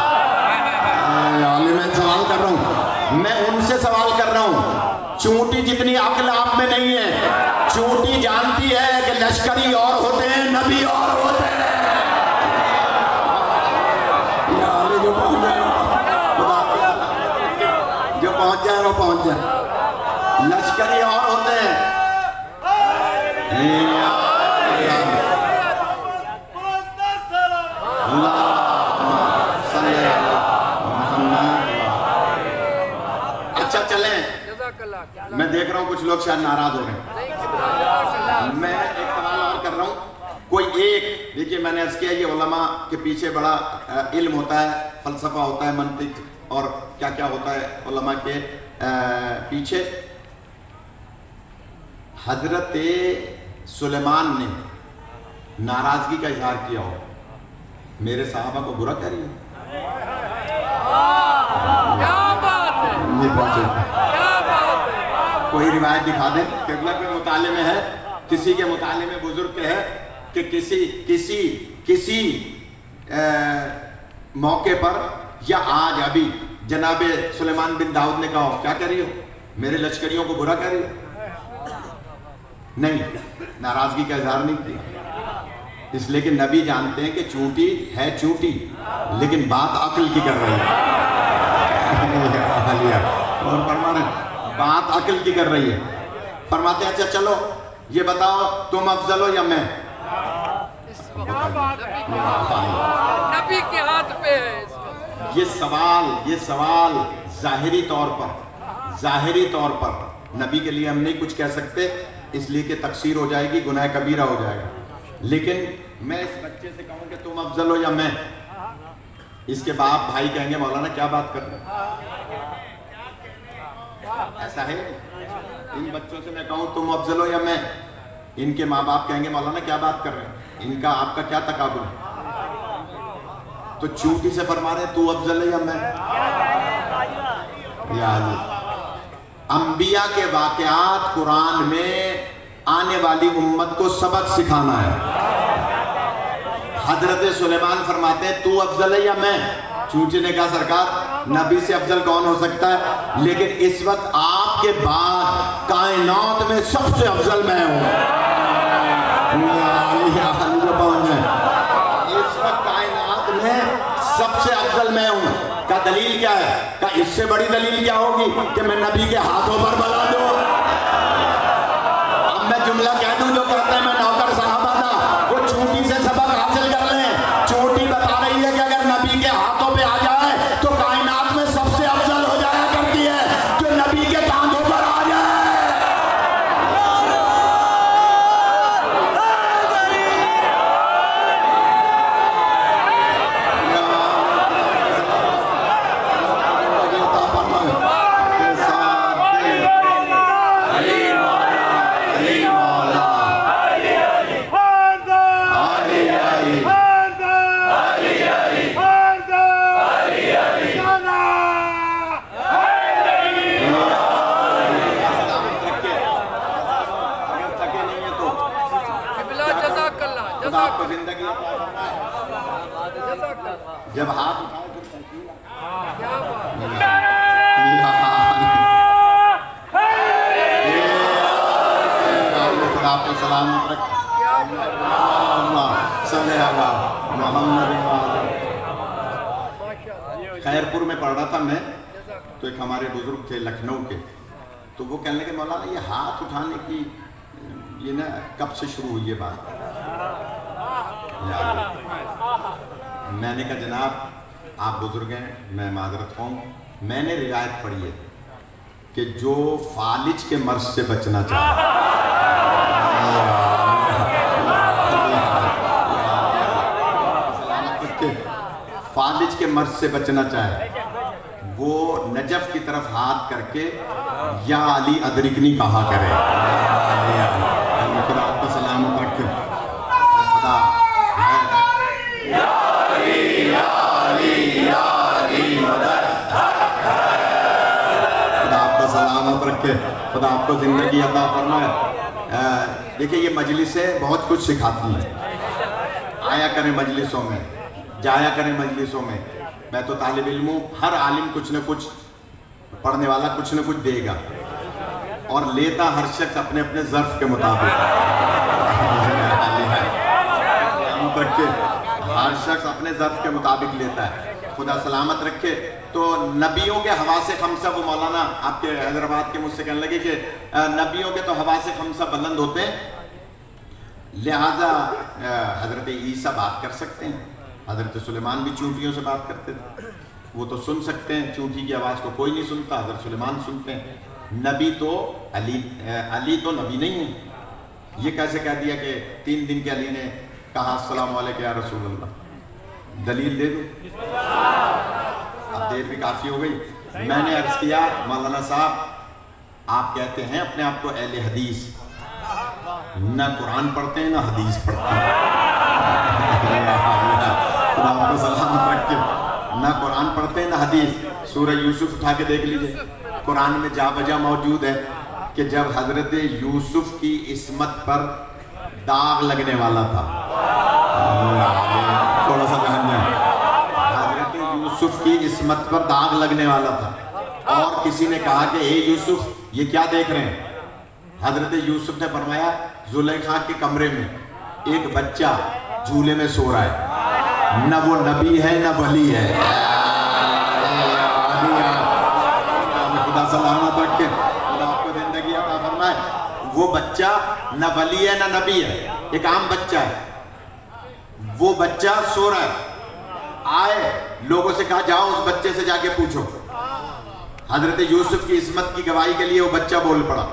Speaker 1: میں سوال کر رہا ہوں، میں ان سے سوال کر رہا ہوں، چونٹی جتنی عقل آپ میں نہیں ہے، چونٹی جانتی ہے کہ لشکری اور ہوتے ہیں، نبی اور ہوتے ہیں۔ جو پہنچ جائے وہ پہنچ جائے، لشکری اور ہوتے ہیں۔ اچھا چلیں، میں دیکھ رہا ہوں کچھ لوگ شاید ناراض ہو رہے ہیں، میں ایک سوال اور کر رہا ہوں، کوئی ایک، دیکھیے میں نے عرض کیا یہ علماء کے پیچھے بڑا علم ہوتا ہے، فلسفہ ہوتا ہے، منطق اور کیا کیا ہوتا ہے علماء کے پیچھے۔ حضرت سلیمان نے ناراضگی کا اظہار کیا ہو، میرے صحابہ کو برا کہہ رہی ہے؟ کوئی روایت دکھا دیں قبلہ کے مطالعے میں ہے، کسی کے مطالعے میں بزرگ کے ہے کہ کسی موقع پر یا آج ابھی جناب سلیمان بن داؤد نے کہا کیا کہہ رہی ہو، میرے لشکریوں کو برا کہہ رہی ہو؟ نہیں، ناراضگی کا اظہار نہیں کیا، اس لیے کہ نبی جانتے ہیں کہ چونٹی ہے چونٹی لیکن بات عقل کی کر رہی ہے، اور فرمانے بات عقل کی کر رہی ہے۔ فرماتے ہیں اچھا چلو یہ بتاؤ تم افضل ہو یا میں؟ نبی کے ہاتھ پہ ہے یہ سوال ظاہری طور پر نبی کے لیے ہم نہیں کچھ کہہ سکتے، اس لیے کہ تقصیر ہو جائے گی، گناہ کبیرہ ہو جائے گا، لیکن میں اس بچے سے کہوں کہ تم افضل ہو یا میں، اس کے باپ بھائی کہیں گے مولانا کیا بات کر رہے ہیں؟ ایسا ہے؟ ان بچوں سے میں کہوں تم افضل ہو یا میں، ان کے ماں باپ کہیں گے مولانا کیا بات کر رہے ہیں، ان کا آپ کا کیا تقابل ہے؟ تو چونٹی سے فرما رہے ہیں تو افضل ہے یا میں؟ یا علی، انبیاء کے واقعات قرآن میں آنے والی امت کو سبق سکھانا ہے۔ حضرت سلیمان فرماتے ہیں تو افضل ہے یا میں؟ چونٹی نے کہا سرکار نبی سے افضل کون ہو سکتا ہے، لیکن اس وقت آپ کے بعد کائنات میں سب سے افضل میں ہوں۔ اس وقت کائنات میں سب سے افضل میں ہوں، کا دلیل کیا ہے؟ کا اس سے بڑی دلیل کیا ہوگی کہ میں نبی کے ہاتھوں پر بلا دوں؟ اب میں جملہ کہہ دوں جو کہتا ہے میں نوکر صحابہ تھا، وہ چونٹی سے سبق حاصل کر لیں۔ چونٹی بتا رہی ہے کہ اگر نبی کے ہاتھوں پہ آ جائے تو کائنات میں سب سے افضل ہو جایا کرتی ہے جو نبی کے کاندھوں پر آ جائے۔ جب ہاتھ اٹھائے خدا آپ کو سلامت رکھے، خیرپور میں پڑھ رہا تھا میں، تو ایک ہمارے بزرگ تھے لکھنؤ کے، تو وہ کہنے لگے مولانا یہ ہاتھ اٹھانے کی یہ نا کب سے شروع ہوئی یہ بات؟ میں نے کہا جناب آپ بزرگ ہیں، میں معذرت ہوں، میں نے روایت پڑھی ہے کہ جو فالج کے مرض سے بچنا چاہے، فالج کے مرض سے بچنا چاہے وہ نجف کی طرف ہاتھ کر کے یا علی ادرکنی کہا کرے۔ خدا آپ کو سلامت رکھے، خدا خدا آپ کو سلامت رکھے، خدا آپ کو زندگی عطا فرمائے۔ دیکھیں یہ مجلسیں بہت کچھ سکھاتی ہیں، آیا کریں مجلسوں میں، جایا کریں مجلسوں میں. میں تو طالب علم ہوں، ہر عالم کچھ نہ کچھ، پڑھنے والا کچھ نہ کچھ دے گا، اور لیتا ہر شخص اپنے اپنے ظرف کے مطابق. ہر شخص اپنے ظرف کے مطابق لیتا ہے. خدا سلامت رکھے. تو نبیوں کے حواس خمسہ، وہ مولانا آپ کے حیدرآباد کے مجھ سے کہنے لگے کہ نبیوں کے تو حواس خمسہ بلند ہوتے ہیں، لہٰذا حضرت عیسیٰ بات کر سکتے ہیں. حضرت سلیمان بھی چونٹیوں سے بات کرتے تھے، وہ تو سن سکتے ہیں، چونٹی کی آواز کو کوئی نہیں سنتا، حضرت سلیمان سنتے ہیں. نبی تو علی تو نبی نہیں ہے. یہ کیسے کہہ دیا کہ 3 دن کے علی نے کہا السلام علیکم یا رسول اللہ؟ دلیل دے دو. اب دیر بھی کافی ہو گئی. میں نے عرض کیا مولانا صاحب آپ کہتے ہیں اپنے آپ کو اہل حدیث، نہ قرآن پڑھتے ہیں نہ حدیث پڑھتے ہیں. خدا آپ کو سلامت رکھے. نہ قرآن پڑھتے ہیں نہ حدیث. سورہ یوسف اٹھا کے دیکھ لیجئے، قرآن میں جا بجا موجود ہے کہ جب حضرت یوسف کی عصمت پر داغ لگنے والا تھا، تھوڑا سا دھیان دیں، حضرت یوسف کی عصمت پر داغ لگنے والا تھا، اور کسی نے کہا کہ اے یوسف یہ کیا دیکھ رہے ہیں؟ حضرت یوسف نے فرمایا زلیخا کے کمرے میں ایک بچہ جھولے میں سو رہا ہے، نہ وہ نبی ہے نہ ولی ہے. خدا سلامت رکھے، خدا آپ کو زندگی عطا فرمائے. وہ بچہ نہ ولی ہے نہ نبی ہے، ایک عام بچہ ہے. وہ بچہ سو رہا ہے. آئے لوگوں سے کہا جاؤ اس بچے سے جا کے پوچھو. حضرت یوسف کی عصمت کی گواہی کے لیے وہ بچہ بول پڑا.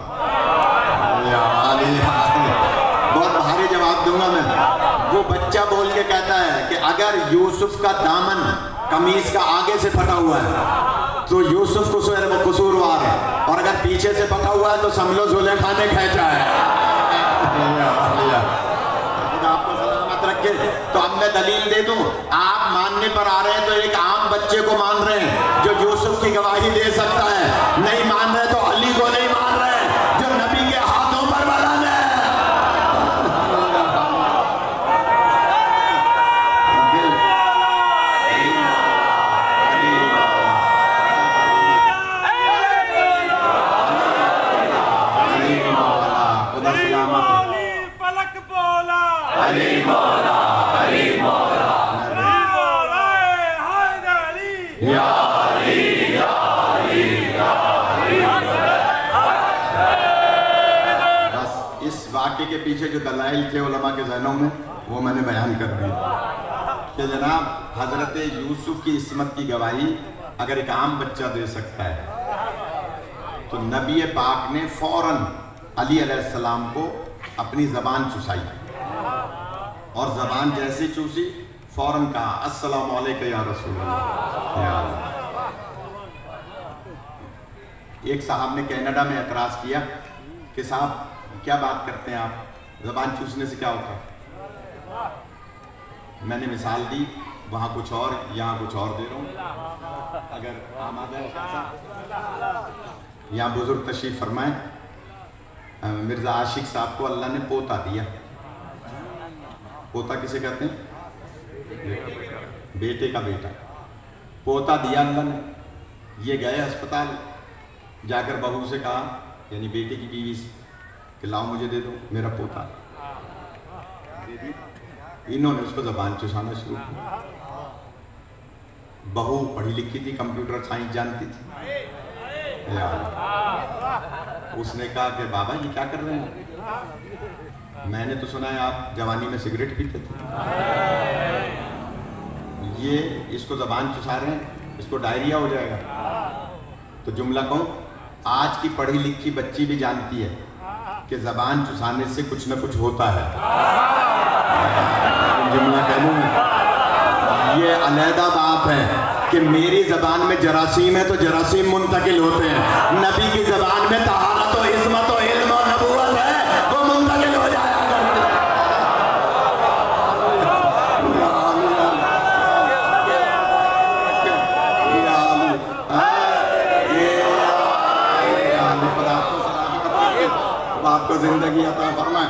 Speaker 1: بہت بھاری جواب دوں گا میں. وہ بچہ بول کے کہتا ہے کہ اگر یوسف کا دامن قمیص کا آگے سے پھٹا ہوا ہے تو یوسف قصوروار ہے، اور اگر پیچھے سے پھٹا ہوا ہے تو سمجھو زلیخا نے کھینچا ہے. آپ کو سلامت رکھے. تو اب میں دلیل دے دوں، آپ ماننے پر آ رہے ہیں تو ایک عام بچے کو مان رہے ہیں جو یوسف کی گواہی دے سکتا ہے. نہیں مان رہے تو علی کو نہیں مان رہے جو نبی کے ہاتھوں پر بلند ہے. کے پیچھے جو دلائل تھے علماء کے ذہنوں میں وہ میں نے بیان کر دیا کہ جناب حضرت یوسف کی عصمت کی گواہی اگر ایک عام بچہ دے سکتا ہے تو نبی پاک نے فوراً علی علیہ السلام کو اپنی زبان چسائی، اور زبان جیسے چوسی فوراً کہا السلام علیکم یا رسول اللہ. ایک صاحب نے کینیڈا میں اعتراض کیا کہ صاحب کیا بات کرتے ہیں آپ، زبان چوسنے سے کیا ہوتا ہے؟ میں نے مثال دی، وہاں کچھ اور یہاں کچھ اور دے رہا ہوں. اگر آمادہ ہے یہاں بزرگ تشریف فرمائیں. مرزا عاشق صاحب کو اللہ نے پوتا دیا. پوتا کسے کہتے ہیں؟ بیٹے کا بیٹا. پوتا دیا اللہ نے. یہ گئے ہسپتال، جا کر بہو سے کہا، یعنی بیٹے کی بیوی سے، کہ لاؤ مجھے دے دو میرا پوتا. انہوں نے اس کو زبان چسانا شروع کیا. بہو پڑھی لکھی تھی، کمپیوٹر سائنس جانتی تھی. اس نے کہا کہ بابا یہ کیا کر رہے ہیں؟ میں نے تو سنا ہے آپ جوانی میں سگریٹ پیتے تھے. یہ اس کو زبان چسا رہے ہیں، اس کو ڈائریا ہو جائے گا. تو جملہ کہوں، آج کی پڑھی لکھی بچی بھی جانتی ہے کہ زبان چسانے سے کچھ نہ کچھ ہوتا ہے. جملہ کہہ لوں میں، یہ علیحدہ بات ہے کہ میری زبان میں جراثیم ہے تو جراثیم منتقل ہوتے ہیں. نبی کی زبان میں طہارت و عصمت و علم و نبوت ہے، وہ منتقل ہو جایا کرتے ہیں. آپ کو زندگی عطا فرمائے.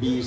Speaker 1: 20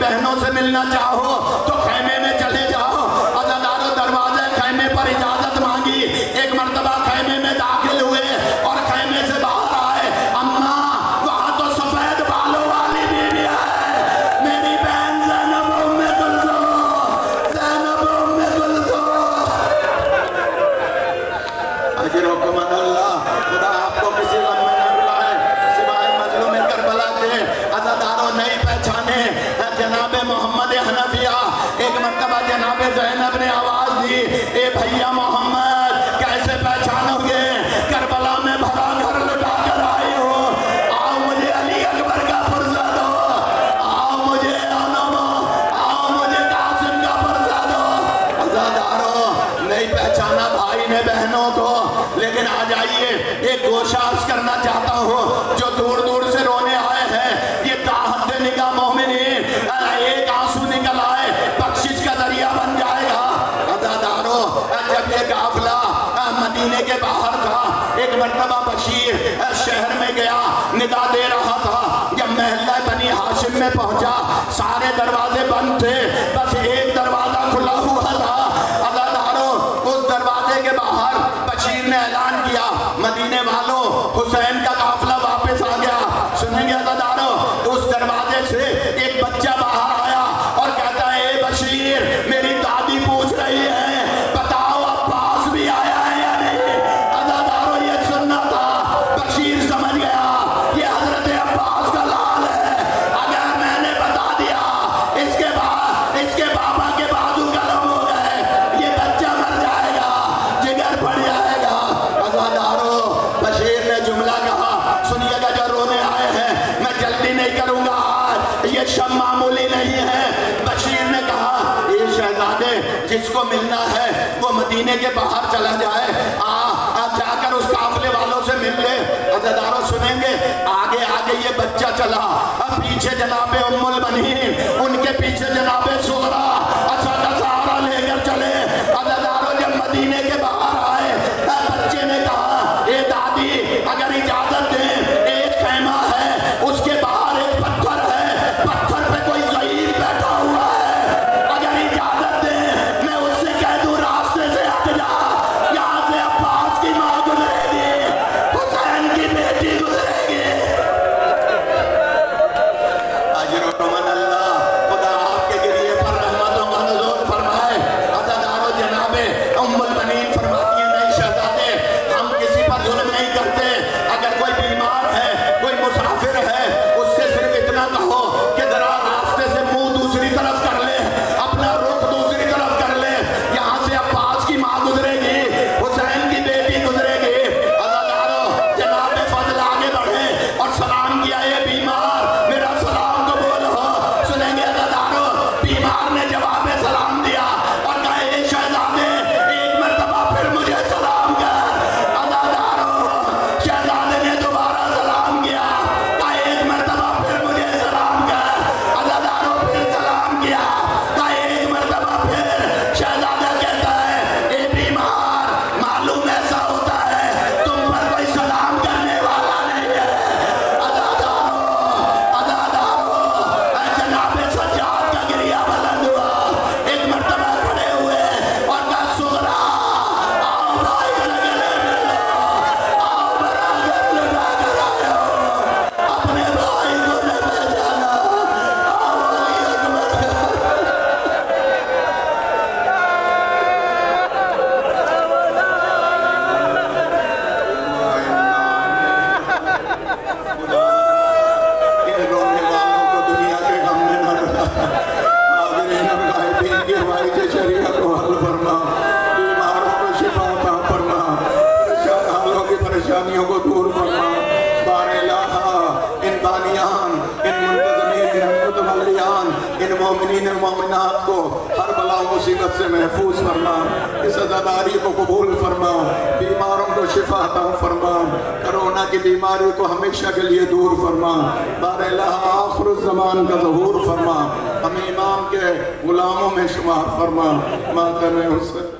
Speaker 1: بہنوں سے ملنا چاہو تو خیمے میں چلے جاؤ. عزادارو دروازے خیمے پر اجازت مانگی. ایک مرتبہ خیمے میں داخل ہوئے اور خیمے سے باہر آئے. اماں وہاں تو سفید بالوں والی بیوی ہے, میری بہن زینب ام کلثوم, زینب ام کلثوم. اجرکم اللہ, خدا آپ کو کسی غم میں نہ رلائے سوائے مظلوم کربلا کے. عزادارو نہیں پہچانے جناب محمد حنفیہ. ایک مرتبہ جناب زینب نے آواز دی, اے بھیا محمد کیسے پہچانو گے, کربلا میں بھرا گھر لٹا کر آئی ہو. آؤ مجھے علی اکبر کا پرزہ دو, آؤ مجھے علم, آؤ مجھے قاسم کا پرزہ دو. عزادارو نہیں پہچانا بھائی نے بہنوں کو, لیکن آ جائیے ایک گوشہ عرض کرنا چاہتا ہوں جو دور دور سے رونے آئے ہیں. یہ تاحد نگاہ مومنین, ایک آنسو نکل آئے بخشش کا ذریعہ بن جائے گا. عزادارو جب یہ قافلہ مدینے کے باہر تھا, ایک مرتبہ بشیر شہر میں گیا, ندا دے رہا تھا. جب محلہ بنی ہاشم میں پہنچا سارے دروازے بند تھے, بس ایک دروازہ کھلا ہوا تھا. عزادارو اس دروازے کے باہر بشیر نے اعلان کیا, مدینے والوں حسین کا قافلہ واپس آ گیا. سنیں گے عزادارو, اس دروازے سے ایک بچہ باہر آیا اور کہتا ہے, اے بشیر میری دادی پوچھ رہی ہے بتاؤ عباس بھی آیا ہے یا نہیں. عزادارو یہ سننا تھا. بشیر سمجھ گیا یہ حضرت عباس کا لال ہے, اگر میں نے بتا دیا اس کے بابا کے بازو قلم ہو گئے, یہ بچہ مر جائے گا, جگر پڑ جائے گا. عزادارو بشیر نے جملہ کہا, سنیے گا جو رونے آئے ہیں میں جلدی نہیں کروں گا, یہ شب معمولی نہیں ہے. بشیر نے کہا, اے شہزادے جس کو ملنا ہے وہ مدینے کے باہر چلا جائے, جا کر اس قافلے والوں سے مل لے. عزادارو سنیں گے آگے آگے یہ بچہ چلا, پیچھے جناب ام البنین, ان کے پیچھے جناب صغرا اسد سہارا لے کر چلے. عزادارو جب مدینے کے باہر آئے بچے نے کہا, اے دادی اگر اجازت دیں, ایک خیمہ ہے اس کے باہر ایک پتھر ہے, پتھر پہ کوئی ضعیف بیٹھا ہوا ہے, اگر اجازت دیں میں اس سے کہہ دوں راستے سے ہٹ جا, یہاں سے عباس کی ماں گزرے گی, حسین کی بیٹی گزرے گی. اجرکم اللہ, خدا آپ کے گریے پر رحمتوں کا نزول فرمائے. عزادارو جناب ام البنین فرماتی ہیں, نہیں شہزادے ہم کسی پر ظلم نہیں کرتے, اگر کوئی بیمار ہے کوئی مسافر ہے اس سے صرف اتنا کہو کہ ذرا راستے سے منہ دوسری طرف کر لے, اپنا رخ دوسری طرف کر لے, یہاں سے عباس کی ماں گزرے گی, حسین کی بیٹی گزرے گی. عزادارو جناب فضل آگے بڑھے اور سلام کیا, یہ بیمار میرا سلام قبول ہو. سنیں گے عزادارو بیمار نے جواب سلام دیا اور کہا, اے شہزادے ایک مرتبہ پھر مجھے سلام کر. عزادارو شہزادے نے دوبارہ سلام کیا, کہا ایک مرتبہ پھر مجھے سلام کر. عزادارو پھر سلام کیا, کہا ایک مرتبہ پھر. شہزادہ کہتا ہے, اے بیمار معلوم ایسا ہوتا ہے تم پر کوئی سلام کرنے والا نہیں ہے. عزادارو جناب سجاد کا گریہ بلند ہوا, ایک مرتبہ کھڑے ہوئے اور کہا, صغرا آؤ بھائی سے گلے ملو, آؤ برا گھر لٹا کر آئے ہو, اپنے بھائی کو نہ پہچانا, آؤ علی اکبر کا. ان رونے والوں کو دنیا کے غم میں نہ رکھا, حاضرین اور غائبین کی حوائج شریعت کو حل فرما, بیماروں کو شفا عطا فرما, پریشان حالوں کی پریشانیوں کو دور فرما. بار الہ ان بانیان, ان منتظمین, ان متولیان, ان مومنین و مومنات کو ہر بلا مصیبت سے محفوظ فرما, اس عزاداری کو قبول فرما, بیماروں کو شفا عطا فرما, کرونا کی بیماری کو ہمیشہ کے لیے دور فرما. بار الہ آخر الزمان کا ظہور فرما, ہمیں امام کے غلاموں میں شمار فرما. ماتم حسین